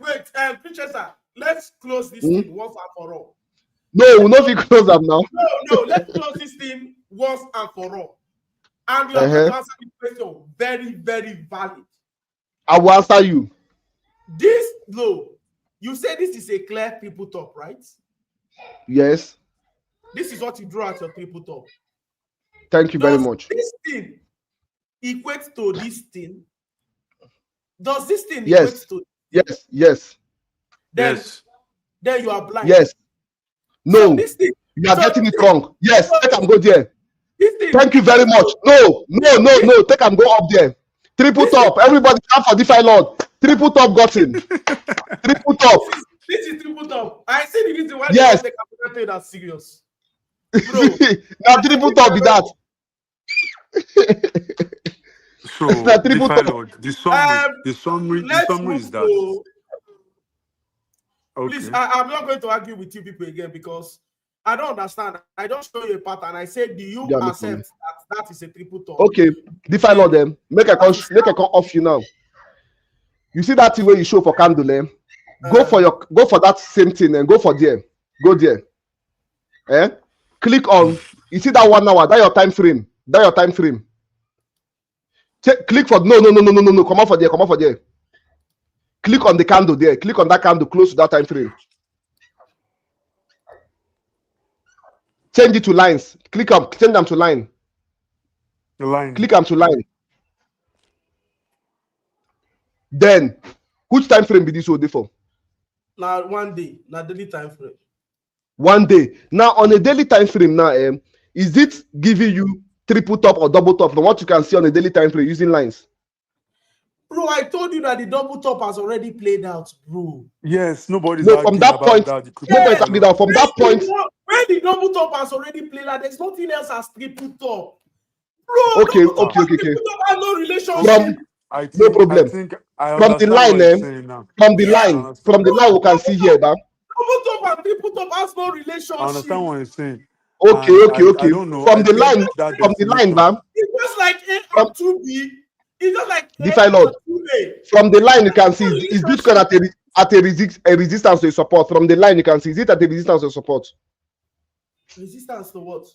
Wait. Princess, let's close this thing once and for all. No, we not close them now. No. Let's close this thing once and for all. And you have to answer this question. Very, very valid. I will answer you. This low, you say this is a clear triple top, right? Yes. This is what you draw at your triple top. Thank you very much. This thing equates to this thing? Does this thing yes. equate to Yes. Then you are blind. Yes. No. So this thing, you are getting it wrong. Yes, take am go there. Thing, thank you very much. No. Take am go up there. Triple top. Everybody come for DeFi Lord. Triple top got in. Triple top. This is triple top. I see the reason why yes. they don't take that serious. Now triple top be that. So DeFi Lord, the summary is that. Okay. Please, I'm not going to argue with you people again because I don't understand. I don't show you a pattern. I said, do you accept that is a triple top? Okay, DeFi Lord them. Make a come off you now. You see that thing where you show for candle, eh? Go for that same thing and go for there. Go there. Click on. You see that 1 hour? That your time frame. Click for no. Come out for there. Click on the candle there. Click on that candle close to that time frame. Change it to lines. Change them to line. Click them to line. Then, which time frame be this hold for? Now 1 day. Now daily time frame. 1 day. Now on a daily time frame now, is it giving you triple top or double top from what you can see on a daily time frame using lines? Bro, I told you that the double top has already played out, bro. Yes, nobody's from that point. From that point. When the double top has already played out, there's nothing else as triple top. Bro, okay. Triple top has no relationship. No problem. From the line, we can see here, man. Double top and triple top has no relationship. I understand what you're saying. Okay. I don't know. From the line, man. It's just like A and 2B. It's just like DeFi Lord. From the line, you can see is Bitcoin at a resistance to a support. From the line, you can see is it at a resistance or support? Resistance to what?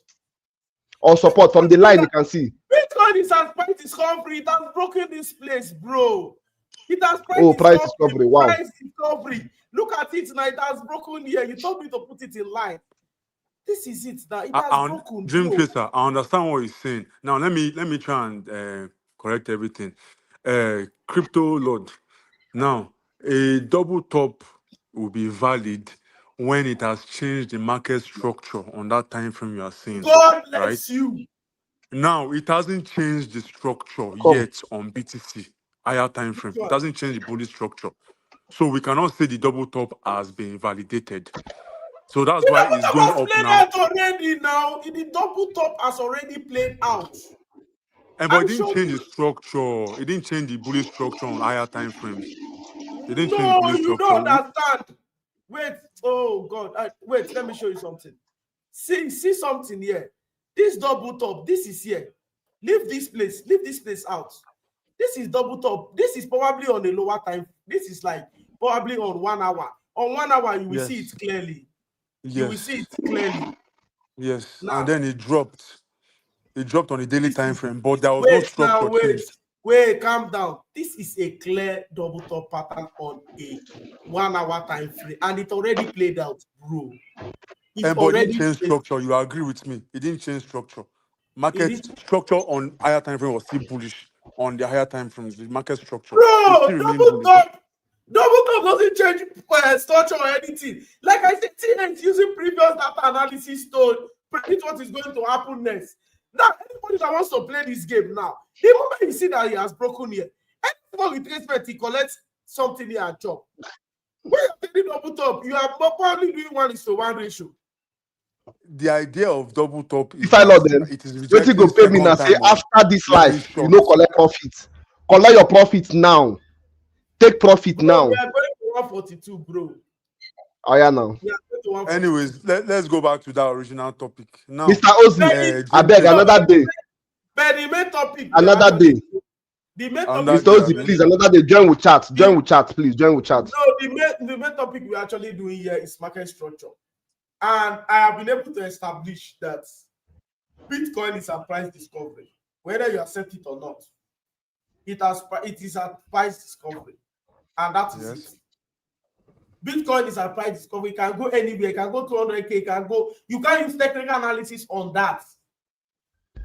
or support from the line. You can see. Bitcoin is at price discovery. It has broken this place, bro. It has price Oh, price discovery. discovery. Wow. Price discovery. Look at it now. It has broken here. You told me to put it in line. This is it now. It has broken, Dream bro. Chaser, I understand what he's saying. Now let me try and correct everything. Crypto Lord. Now, a double top will be valid when it has changed the market structure on that time frame you are seeing. God Right? bless you. Now, it hasn't changed the structure Come. yet on BTC, higher time frame. It Right. hasn't changed the bullish structure. So we cannot say the double top has been validated. So that's The why double it's top going has up played now. out already now. The double top has already played out. But it I didn't showed change you. the structure. It didn't change the bullish structure on higher time frames. It didn't change the No, bullish you structure. don't understand. Wait. Oh, God. Wait, let me show you something. See something here. This double top, this is here. Leave this place out. This is double top. This is probably on a lower time. This is like probably on 1 hour. On 1 hour, you will see it Yes. clearly. You will see Yes. it clearly. Yes. And Now, then it dropped. It dropped on the daily this time is frame, but there was no wait now, structure changed. wait, calm down. This is a clear double top pattern on a 1 hour time frame, and it already played out, bro. It But it didn't already change played. structure. You agree with me? It didn't change structure. It Market is, structure on higher time frame was still bullish on the higher time frames. The market structure it bro. still remained Double bullish. top. Double top doesn't change structure or anything. Like I said, TN's using previous data analysis to predict what is going to happen next. Now, anybody that wants to play this game now, the moment you see that he has broken here, anyone with respect, he collects something here and chop. When you're playing double top, you are probably doing 1:1 ratio. The idea of double top is If I that love them, it is waiting rejecting go pay me second now. Say time on after this very life, you no short. collect profit. Collect your profit now. Take profit Bro, now. we are going to 142, bro. Oh yeah, now. We are going to 142. Anyways, let's go back to that original topic. Now, Mr. Ozzy, I Dream beg Chaser, another day. But the main topic we are Another actually day. the main another topic Mr. we day, are Ozzy, Abi. actually please, another day. Join with chat. Join with chat, please. Join with chat. no the main topic we're actually doing here is market structure. And I have been able to establish that Bitcoin is a price discovery. Whether you accept it or not, it is a price discovery. And that is it. Yes. Bitcoin is a price discovery. It can go anywhere, it can go 200K, it can go. You can't use technical analysis on that.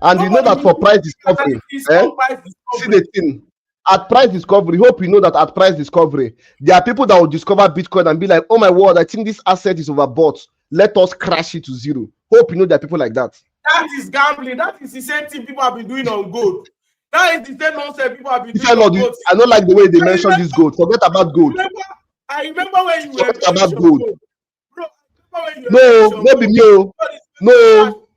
And you know Nobody that for uses price technical discovery, analysis eh? on price See the discovery. thing. At price discovery, hope you know that at price discovery, there are people that will discover Bitcoin and be like, oh my word, I think this asset is overbought. Let us crash it to zero. Hope you know there are people like that. That is gambling. That is the same thing people have been doing on gold. That is the same nonsense people have been If doing I on know, gold. I don't like the way they I mention remember, this gold. Forget about gold. I remember when you were Forget bullish about on gold. gold. Bro, I remember when you were bullish No, on no be gold. me. Oh. God is going to crash. No,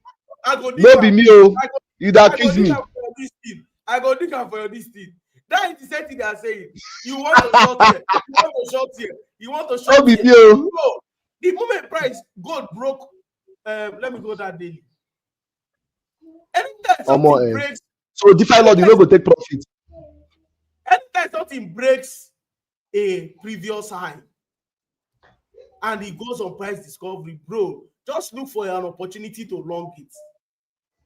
I go dig no be am. me. Oh. I go, You that I go accuse dig me. am for this thing. I go dig am for this thing. That is the same thing they are saying. You want to short here. You want to short here. You want to No short be here. me. Oh. Bro, the moment price gold broke, let me go that daily. Anytime something Omo, breaks, so DeFi Lord, you no go take profit. anytime something breaks a previous high and it goes on price discovery, bro, just look for an opportunity to long it.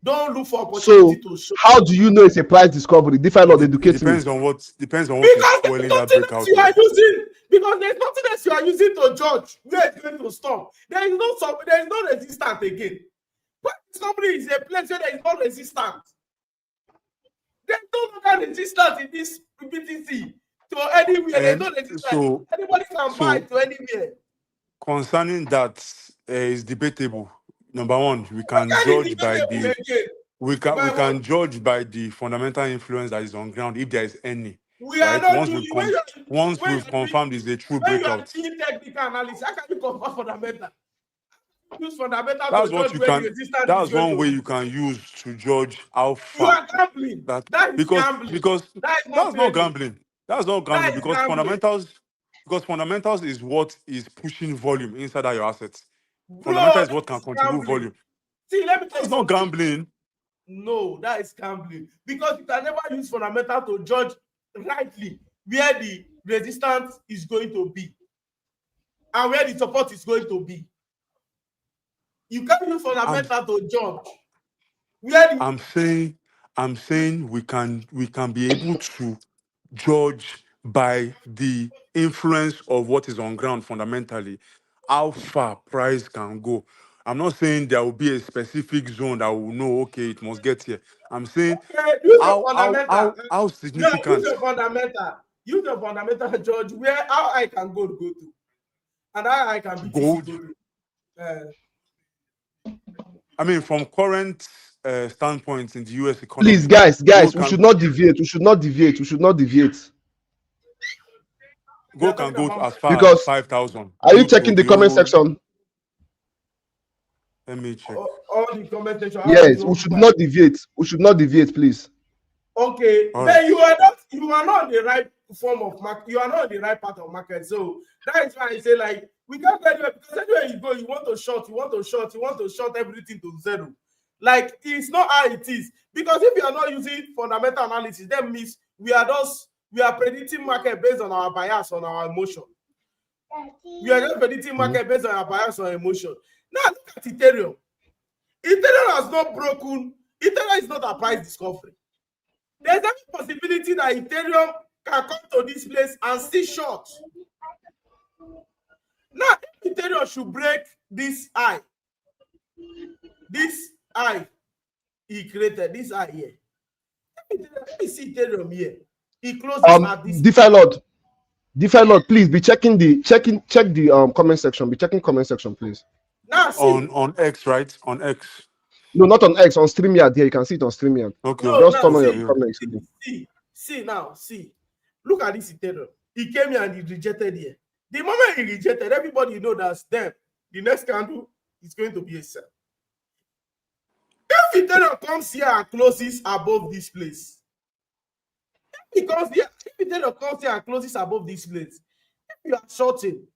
Don't look for opportunity So to short. how do you know it's a price discovery? DeFi Lord, It educate me. depends on what is Because there's fueling that nothing else breakout you are of. using. Because there's nothing else you are using to judge where it's going to stop. There is no resistance again. Price discovery is a place where there is no resistance. There's no longer resistance in this BTC to anywhere. There's no resistance. Anybody can buy So to anywhere. concerning that is debatable. Number one, we can What is judge by debatable the again? we By what? can judge by the fundamental influence that is on ground if there is any. We are Right? not doing when Once you we've are doing confirmed it's a true when you are breakout. doing technical analysis. How can you compare fundamental? Use fundamental That's to what judge you where the can. resistance is That's going one to way be. you can use to judge how You far are gambling. that That is because gambling. because That is not that's not trading. gambling. That's not gambling That is because gambling. fundamentals is what is pushing volume inside of your assets. Bro, Fundamental is that what can is contribute gambling. volume. See, let me tell That's you not something. gambling. No, that is gambling. Because you can never use fundamental to judge rightly where the resistance is going to be and where the support is going to be. You can't use And fundamental to judge. Where the I'm saying, we can be able to judge by the influence of what is on ground fundamentally, how far price can go. I'm not saying there will be a specific zone that will know, okay, it must get here. I'm saying use your how how fundamental. how how Yeah, use significant your fundamental. Use your fundamental, George. Where how I can go to, and how I can BTC gold. go to. Uh, I mean, from current standpoint in the US Please, economy, guys, gold we should can not deviate. We should not deviate. We should not deviate. we are gold can talking go about as far as Because 5,000 are you due to checking the the comment whole. section? Let me check. all the commentation. How did Yes, you we open should my not deviate. We should not deviate, please. okay? All Then right. you are not the right form of market. You are not the right part of market. So that is why I say like we can't go anywhere because anywhere you go, you want to short, everything to zero. Like it's not how it is. Because if you are not using fundamental analysis, that means we are predicting market based on our bias, on our emotion. We are just predicting Mhm. market based on our bias or emotion. Now look at Ethereum. Ethereum has not broken. Ethereum is not a price discovery. There's every possibility that Ethereum can come to this place and still short. Now, if Ethereum should break this high he created, this high here. Let me see Ethereum here. He closes at this. DeFi Lord, please be check the comment section. Be checking comment section, please. Now, see. On X, right? On X. No, not on X, on StreamYard. Here, you can see it on StreamYard. Okay, No, okay, Just now, turn on your okay. see. Yeah. comments. See. Look at this Ethereum. He came here and he rejected here. The moment he rejected, everybody know that's them. The next candle is going to be a sell. If Ethereum comes here and closes above this place, because if Ethereum comes here and closes above this place, if you are shorting,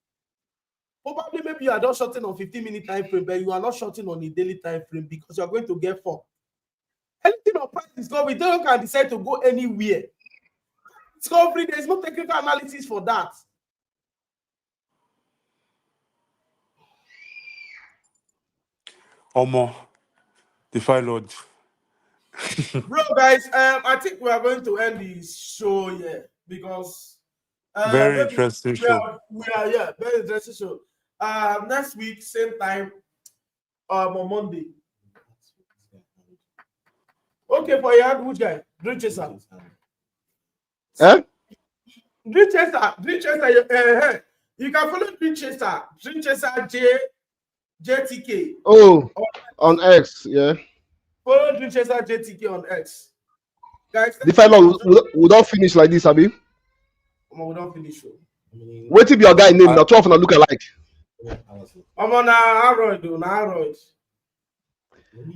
probably maybe you are not shorting on 15-minute time frame, but you are not shorting on a daily time frame because you are going to get fucked. Anything on price discovery, Ethereum can decide to go anywhere. Discovery, there is no technical analysis for that. Omo, DeFi Lord. Bro, guys, I think we are going to end the show here because Very maybe interesting show. we are yeah, very interesting show. Next week, same time, on Monday. Okay, for your which guy? Dream Chaser. Eh? Dream Chaser, you can follow Dream Chaser JTK. Oh, on X, yeah. Follow Dream Chaser JTK on X. Guys, thank DeFi you Lord, for we don't finish like this, Abi. we don't finish show. Wait till your guy name. I, Now 12 and I look alike. I'm on Harold, Harold.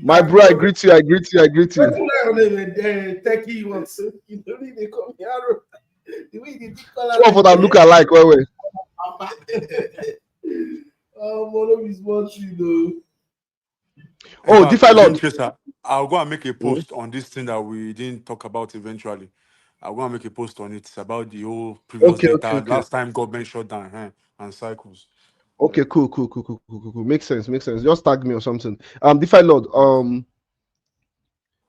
My bro, I greet you. I greet you. I greet you. Techie wants to. You don't need to call me Harold. The way they call 12 and I look alike. Wait. one of his watching though. in Oh, fact, DeFi Dream Lord. Chaser, I'll go and make a Hmm? post on this thing that we didn't talk about eventually. I'll go and make a post on it. It's about the whole previous data. Okay. Last time government shut down and cycles. Okay, cool. Makes sense. Just tag me or something. DeFi Lord.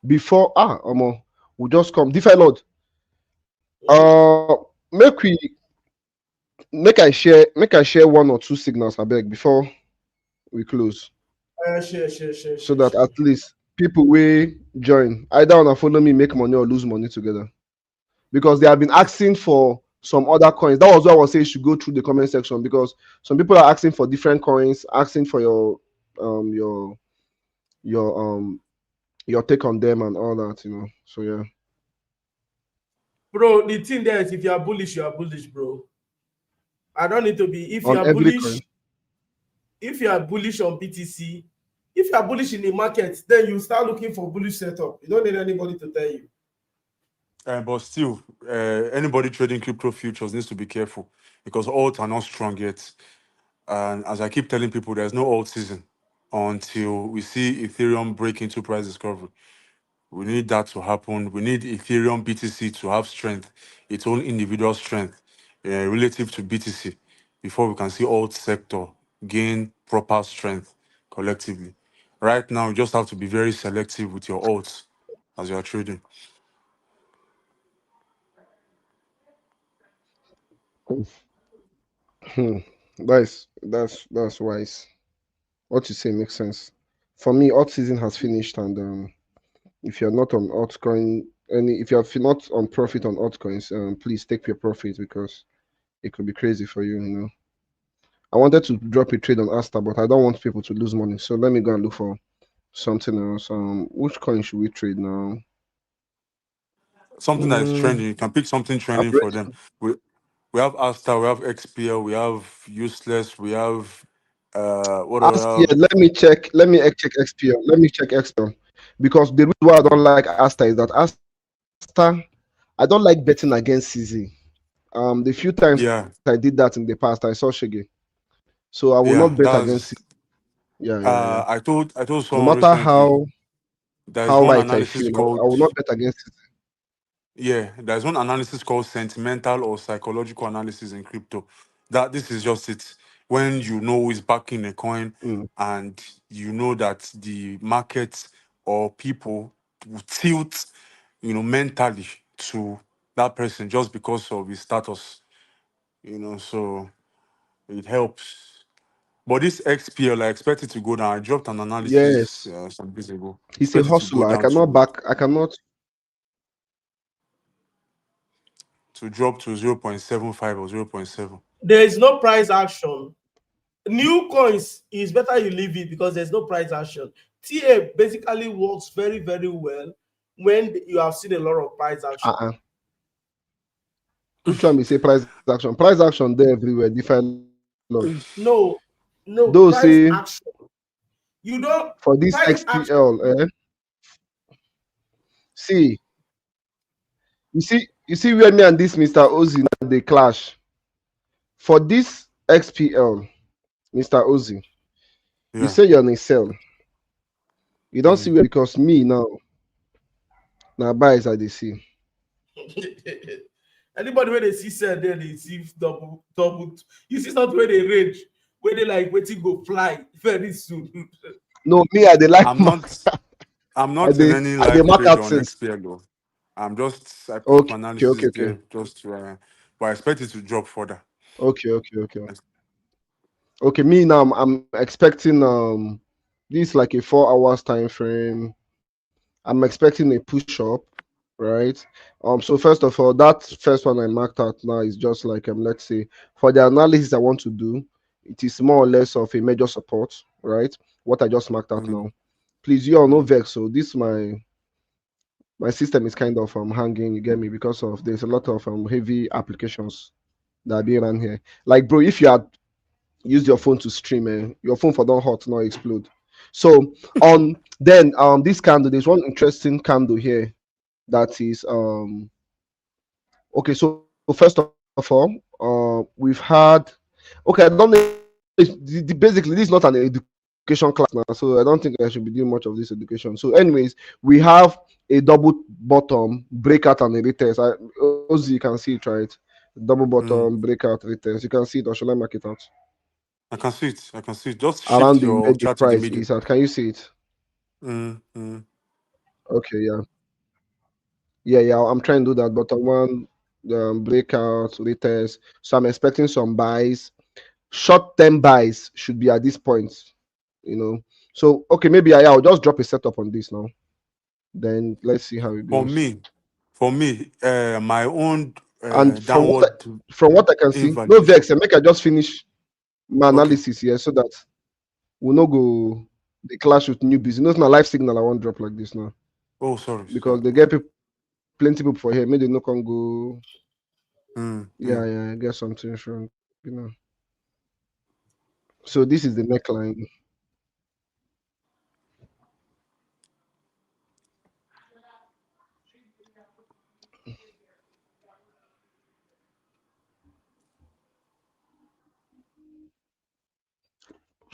Before we just come. DeFi Lord. Make we make I share one or two signals, I beg, before we close. Share. So that at least people will join. Either wanna follow me, make money or lose money together. Because they have been asking for some other coins. That was why I was saying you should go through the comment section because some people are asking for different coins, asking for um your your take on them and all that, So yeah. Bro, the thing there is if you are bullish, bro. I don't need to be On every coin. if you are bullish on BTC, if you are bullish in the market, then you start looking for bullish setup. You don't need anybody to tell you. But still, anybody trading crypto futures needs to be careful because alts are not strong yet. And as I keep telling people, there's no alt season until we see Ethereum break into price discovery. We need that to happen. We need Ethereum BTC to have strength, its own individual strength relative to BTC before we can see alt sector gain proper strength collectively. Right now, you just have to be very selective with your alts as you are trading. Hmm. That's wise. What you say makes sense. For me, alt season has finished, and if you're not on altcoin, if you're not on profit on altcoins, please take your profit because it could be crazy for you. You know, I wanted to drop a trade on Asta, but I don't want people to lose money. So let me go and look for something else. Which coin should we trade now? Something that is Mm, trending, you can pick something I've trending read for them. We have Asta, we have XPL, we have Useless, we have what do we Yeah, have? let me check. Check XPL. Let me check XPL because the reason why I don't like Asta is that Asta, I don't like betting against CZ. The few times I did that Yeah, in the past, I saw Shege. So I will not bet against CZ. that's Yeah. I told No someone matter recently there is how one right I analysis feel, I called will not bet against CZ. there's one analysis called sentimental or psychological analysis in crypto. That this is just it. When you know who is backing a coin Mm. and you know that the market or people will tilt, mentally to that person just because of his status, so it helps. But this XPL, I expect it to go down. I dropped an analysis Yes, some days ago. he's a Expect it to go hustler. I down cannot to back. I cannot. drop to 0.75 or 0.7. There is no price action. New coins is better you leave it because there's no price action. TA basically works very, very well when you have seen a lot of price action. Uh-uh. Which one we say price action? Price action there everywhere. Defy lot. No, Those no say price action. You don't for this price action. XPL, see, you see where me and this Mr. Ozzy now they clash. For this XPL, Mr. Ozzy, you Yeah. say you're on a sell. You don't see Mm. where because me now buys I they see. Anybody where they see sell, then they see double, double. You see something where they range, where they like waiting go fly very soon. No, me I they like I'm not I'm I not in they any I they live mark trade out on since. XPL though. I put my Okay, analysis okay, okay, there just to but I expect it to drop further. okay. Okay, me now I'm expecting this like a 4 hours time frame. I'm expecting a push up, right? So first of all, that first one I marked out now is just like let's say for the analysis I want to do, it is more or less of a major support, right? What I just marked out Mm, now. Please, you all know mm. vex. So this my system is kind of hanging. You get me because of there's a lot of heavy applications that are being run here. Like bro, if you had used your phone to stream, your phone for don't hot not explode. So then this candle, there's one interesting candle here that is okay. So first of all, we've had okay. I don't know. Basically, this is not an education class now, so I don't think I should be doing much of this education. So, anyways, we have a double bottom breakout and a retest. Ozzy, you can see it, right? Double bottom Mm. breakout retest. You can see it, or shall I mark it out? I can see it. I can see it. Just Around shift the where your the chart to the price middle. is at. Can you see it? Mm. Okay, yeah. I'm trying to do that. Bottom one, breakout retest. So I'm expecting some buys. Short-term buys should be at this point. You know. So okay, maybe I'll just drop a setup on this now. Then let's see how it For goes. me, my own And downward from what I can see, no invalidation. vex. And make I just finish my Okay. analysis here so that we no go the clash with new business. Not my live signal. I won't drop like this now Oh, sorry. because they get plenty people for here. Maybe they no can go. Mm. Yeah. Get something from. So this is the neckline.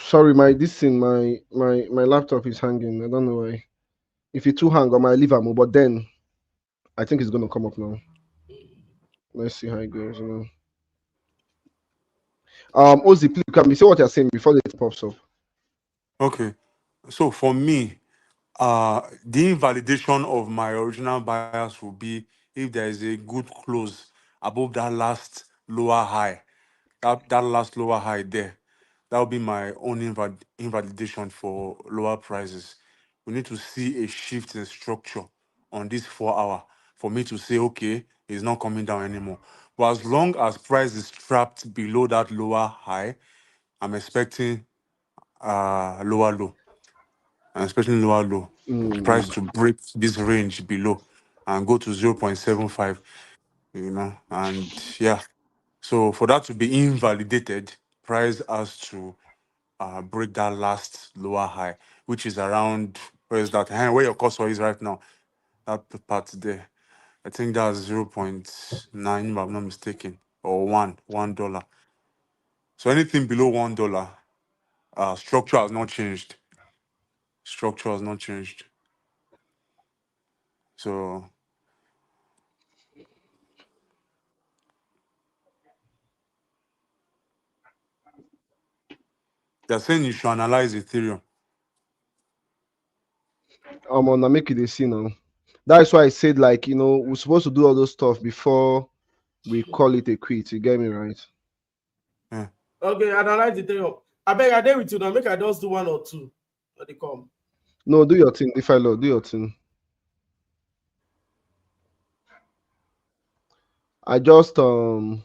Sorry, my this thing, my laptop is hanging. I don't know why. If it too hang, I might leave am. But then I think it's gonna come up now. Let's see how it goes. Ozzy, please can you say what you're saying before it pops up? Okay. So for me, the invalidation of my original bias will be if there is a good close above that last lower high, that last lower high there. That will be my own invalidation for lower prices. We need to see a shift in structure on this 4 hour for me to say, okay, it's not coming down anymore. But as long as price is trapped below that lower high, I'm expecting lower low. I'm expecting lower low price Mm. to break this range below and go to 0.75, and yeah. So for that to be invalidated, price has to break that last lower high, which is around, where is that? Where your cursor is right now, that part there. I think that's 0.9, if I'm not mistaken, or $1. So anything below $1, structure has not changed. Structure has not changed. So they're saying you should analyze Ethereum. I'm gonna make it a see now. That's why I said, like, we're supposed to do all those stuff before we call it a quit. You get me right? Yeah. Okay, analyze the thing up. I beg I dare with you now. Make I just do one or two. When they come. No, do your thing. If I Lord, do your thing. I just um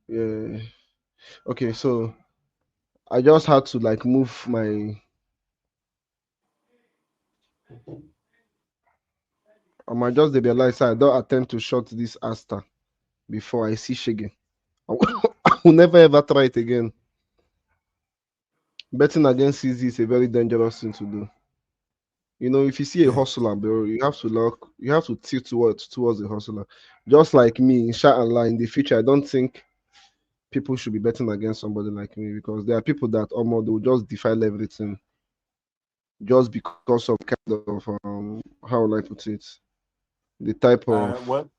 yeah. Okay, so I just had to like move my. I might just realize I don't attempt to short this Asta before I see Shege. I will I will never ever try it again. Betting against CZ is a very dangerous thing to do. If you see a Yeah. hustler, bro, you have to tilt towards the hustler. Just like me, inshallah, in the future, I don't think people should be betting against somebody like me because there are people that almost will just defile everything just because of kind of how will I put it, the type of Well,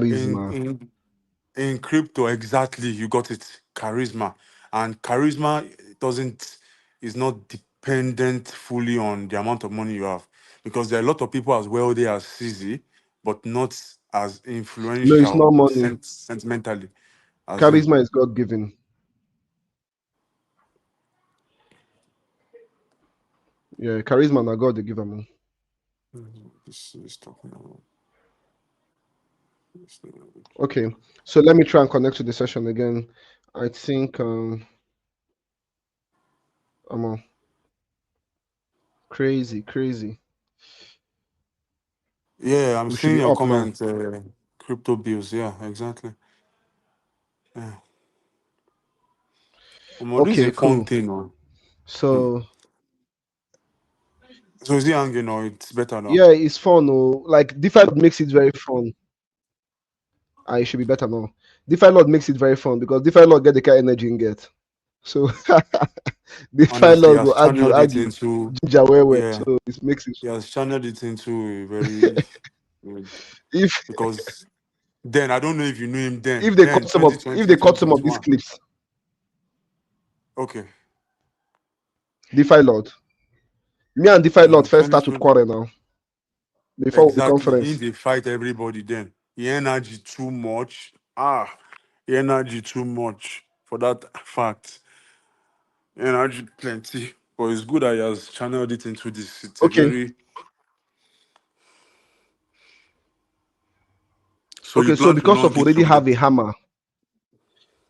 in charisma. in in crypto, exactly, you got it. Charisma, and charisma doesn't is not dependent fully on the amount of money you have, because there are a lot of people as wealthy as CZ, but not as No, it's not influential money. sentimentally as him. Charisma is God given. Yeah, charisma na God they give them. This is talking about. Okay, so let me try and connect to the session again. I think I'm crazy, crazy. Yeah, I'm We should seeing be your up now. comment. Crypto bills. Yeah, exactly. Yeah. This is Okay, a fun cool. thing, oh. Hmm. So So is it hanging or it's better now? yeah, it's fun. Oh, like DeFi makes it very fun. I should be better now. DeFi Lord makes it very fun because DeFi Lord get the kind of energy in get. So DeFi Honestly, he Lord has go argue, channeled it argue, into, ginger well. yeah, So it makes it. he has channeled it into a very good, If because then I don't know if you knew him if then. they Then cut some of 2020 if or they cut some of these 2021. clips, Okay. DeFi Lord, me and DeFi Lord first start to 2020. quarrel now before the Exactly. In conference. they fight everybody then. He energy too much. He energy too much for that fact. Energy plenty. But it's good that he has channeled it into this. It's a Okay, very, so you okay. So plan to because long of it already from there. have a hammer,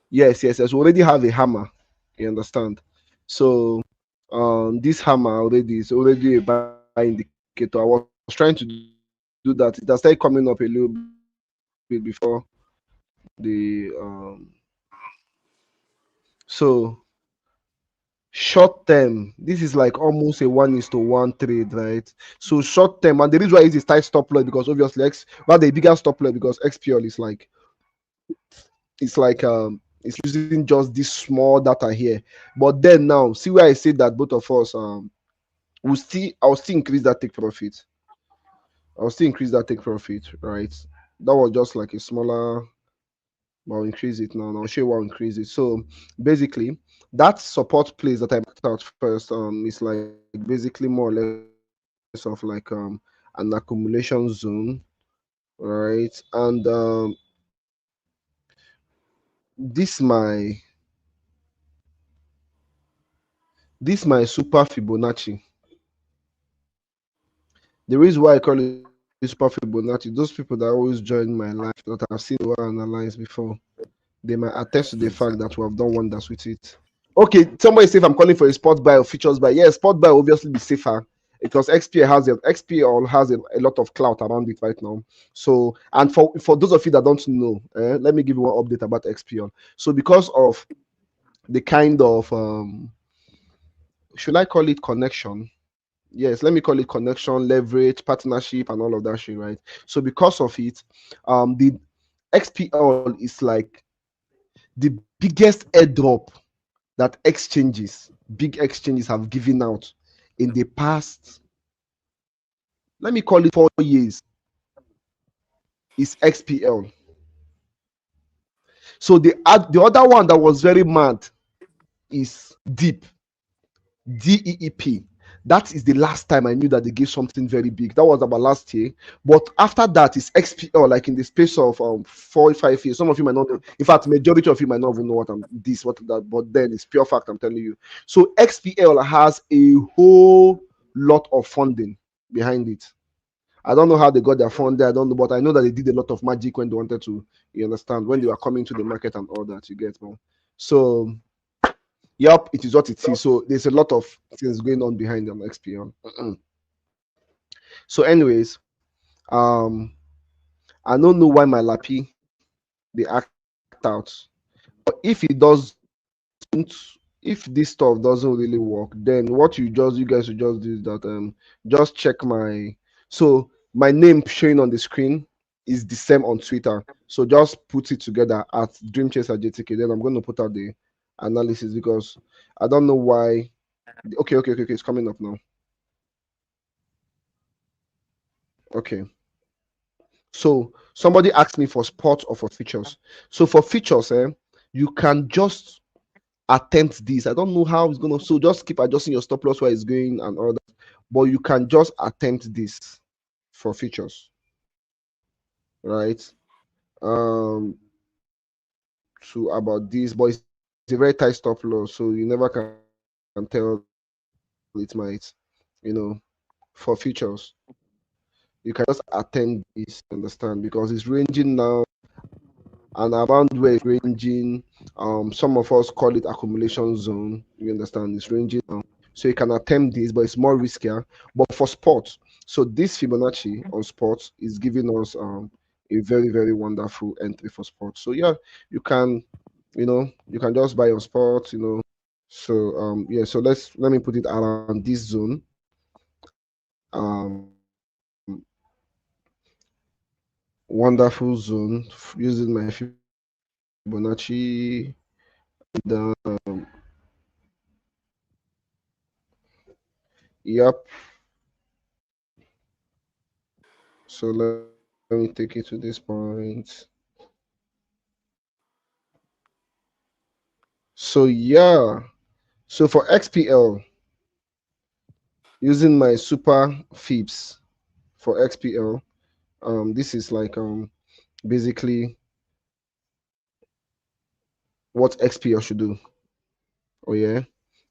yes. We already have a hammer. You understand? So this hammer already is already a buy indicator. I was trying to do that. It has started coming up a little bit before the so short term. This is like almost a 1:1 trade, right? So short term, and the reason why it is tight stop loss because obviously but the bigger stop loss because XPL is like it's using just this small data here. But then now see where I said that both of us I'll still increase that take profit. I'll still increase that take profit, right? That was just like a smaller. But I'll increase it now, and I'll show you why I'll increase it. So basically, that support place that I marked out first is like basically more or less of like an accumulation zone, right? And this my super Fibonacci. The reason why I call it super Fibonacci, those people that always join my life that I've seen well analyzed before, they might attest to the fact that we have done wonders with it. Okay, somebody say if I'm calling for a spot buy or futures buy. Yeah, spot buy will obviously be safer because XPL has a lot of clout around it right now. So, and for those of you that don't know, let me give you one update about XPL. So, because of the kind of should I call it connection? Yes, let me call it connection, leverage, partnership, and all of that shit, right? So, because of it, the XPL is like the biggest airdrop that big exchanges have given out in the past, let me call it 4 years, is XPL. So the other one that was very mad is DEEP. That is the last time I knew that they gave something very big. That was about last year. But after that is XPL, like in the space of 4 or 5 years. Some of you might not know. In fact, majority of you might not even know what that, but then it's pure fact, I'm telling you. So XPL has a whole lot of funding behind it. I don't know how they got their funding, I don't know, but I know that they did a lot of magic when they wanted to, you understand, when they were coming to the market and all that, you get more. So yep, it is what it is. So there's a lot of things going on behind them XPL. So, anyways, I don't know why my lappy they act out, but if this stuff doesn't really work, then what you guys should just do is that just check my name showing on the screen is the same on Twitter. So just put it together at DreamChaserJTK. Then I'm going to put out the analysis because I don't know why. Okay. It's coming up now. Okay. So somebody asked me for spot or for features. So for features, you can just attempt this. I don't know how it's gonna. So just keep adjusting your stop loss where it's going and all that. But you can just attempt this for features, right? Um, to about this, but it's a very tight stop loss, so you never can tell it might, for features. You can just attempt this, understand, because it's ranging now and around where it's ranging. Some of us call it accumulation zone. You understand? It's ranging now. So you can attempt this, but it's more riskier. But for sports, so this Fibonacci on sports is giving us a very, very wonderful entry for sports. So yeah, you can, you can just buy your sports. So yeah, so let me put it around this zone. Wonderful zone using my Fibonacci. And yep. So let me take it to this point. So yeah. So for XPL, using my super Fibs for XPL, this is like basically what XPL should do. Oh yeah.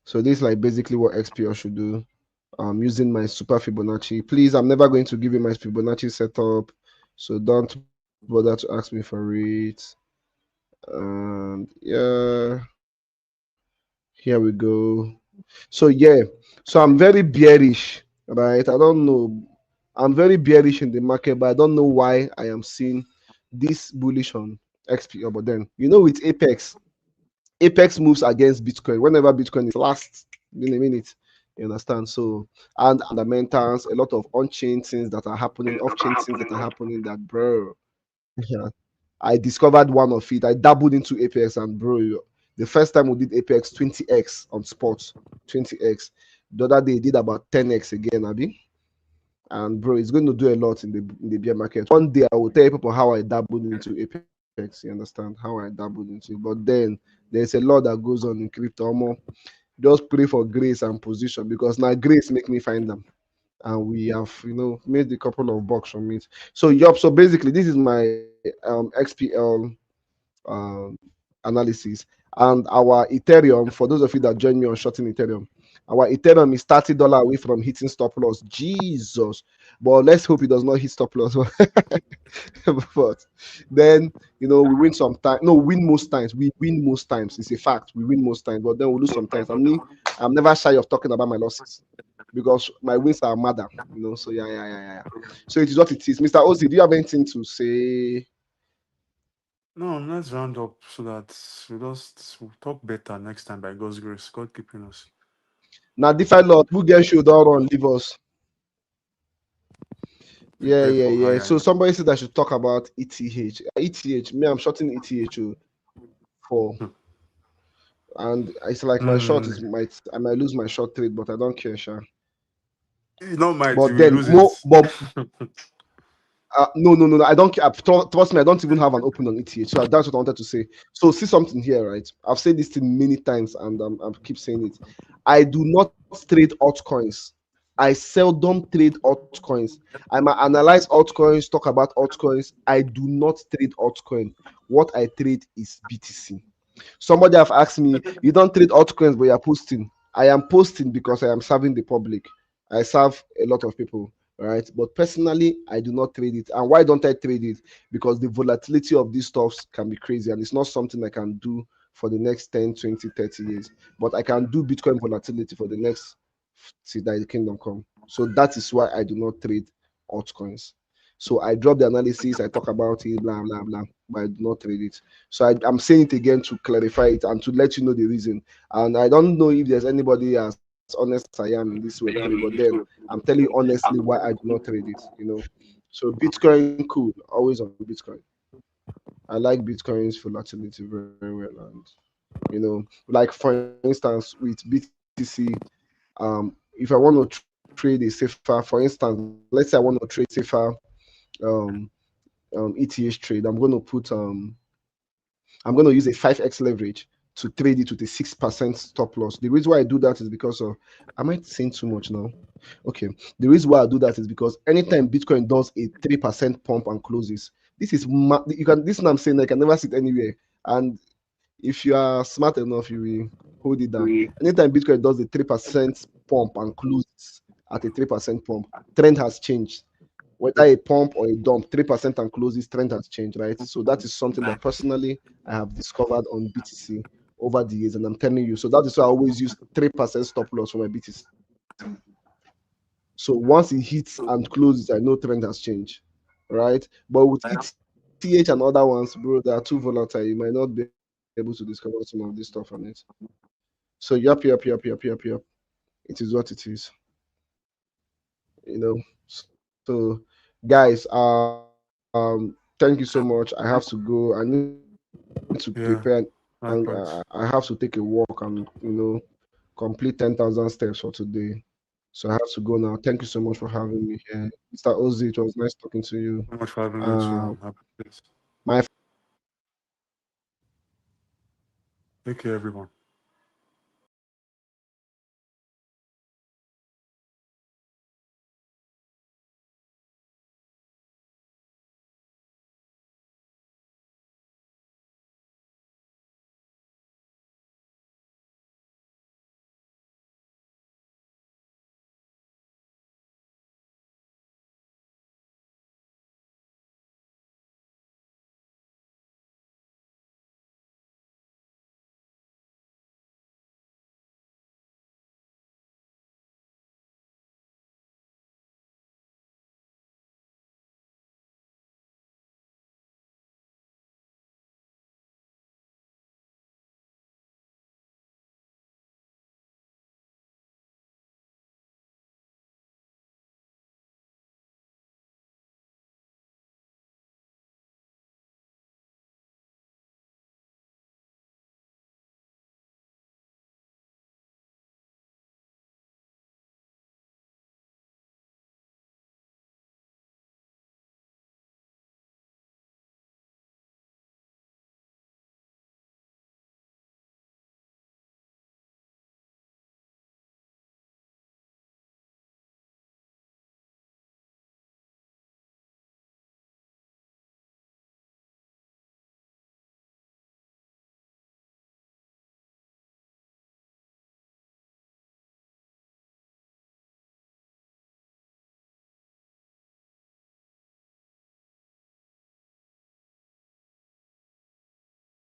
So this is like basically what XPL should do. Using my super Fibonacci. Please, I'm never going to give you my Fibonacci setup, so don't bother to ask me for it. And yeah, here we go. So yeah, so I'm very bearish, right? I don't know. I'm very bearish in the market, but I don't know why I am seeing this bullish on XPL. But then, with Apex moves against Bitcoin. Whenever Bitcoin is last in a minute, you understand? So, and fundamentals, a lot of on-chain things that are happening, off-chain things that are happening that, bro, yeah, I discovered one of it. I dabbled into Apex, and bro, the first time we did Apex 20x on sports, 20x. The other day, did about 10x again, Abby. And bro, it's going to do a lot in the bear market. One day, I will tell people how I dabbled into Apex. you understand how I dabbled into it. But then there's a lot that goes on in crypto. Just pray for grace and position because now grace make me find them. And we have, made a couple of bucks from it. So yup, so basically this is my XPL analysis. And our Ethereum, for those of you that join me on shorting Ethereum, our Ethereum is $30 away from hitting stop loss. Jesus. But let's hope it does not hit stop loss. But then, we win sometimes. No, win most times. We win most times. It's a fact. We win most times, but then we lose sometimes. I'm never shy of talking about my losses because my wins are mother. So yeah. So it is what it is. Mr. Ozzy, do you have anything to say? No, let's round up so that we'll talk better next time by God's grace. God keeping us. Now, DeFi Lord, who get should all run, leave us. Yeah, Prepare yeah, for yeah. higher. So somebody said I should talk about ETH. ETH, me, I'm shorting ETH for, and it's like my short Mm. is I might lose my short trade, but I don't care, sure. You know, might you But will then lose more, it. but no. I don't care. Trust me, I don't even have an open on ETH. So that's what I wanted to say. So see something here, right? I've said this thing many times, and I keep saying it. I do not trade altcoins. I seldom trade altcoins. I might analyze altcoins, talk about altcoins. I do not trade altcoin. What I trade is BTC. Somebody have asked me, you don't trade altcoins, but you're posting. I am posting because I am serving the public. I serve a lot of people, right? But personally, I do not trade it. And why don't I trade it? Because the volatility of these stuffs can be crazy, and it's not something I can do for the next 10, 20, 30 years. But I can do Bitcoin volatility for the next till the kingdom come. So that is why I do not trade altcoins. So I drop the analysis, I talk about it, blah blah blah, but I do not trade it. So I'm saying it again to clarify it and to let you know the reason. And I don't know if there's anybody as honest as I am in this way too, but then I'm telling you honestly why I do not trade it. So Bitcoin, cool, always on Bitcoin. I like Bitcoin's volatility very well, and like for instance with BTC, if I want to trade a safer, for instance, let's say I want to trade safer um ETH trade, I'm going to use a 5x leverage to trade it with a 6% stop loss. The reason why I do that is because of, am I saying too much now? Okay. The reason why I do that is because anytime Bitcoin does a 3% pump and closes, this is what I'm saying, I can never sit anywhere. And if you are smart enough, you will hold it down. Anytime Bitcoin does a 3% pump and closes at a 3% pump, trend has changed. Whether a pump or a dump, 3% and closes, trend has changed, right? So that is something that personally I have discovered on BTC over the years, and I'm telling you. So that is why I always use 3% stop loss for my BTC. So once it hits and closes, I know trend has changed, right? But with ETH and other ones, bro, they are too volatile. You might not be able to discover some of this stuff on it. So yup. It is what it is. So guys, thank you so much. I have to go. I need to prepare, and Yeah, I have to take a likewise. walk and complete 10,000 steps for today. So I have to go now. Thank you so much for having me here, Mr. Ozzy. It was nice talking to you. So much for having me Uh, too. Happy days. my friend. Take care, everyone.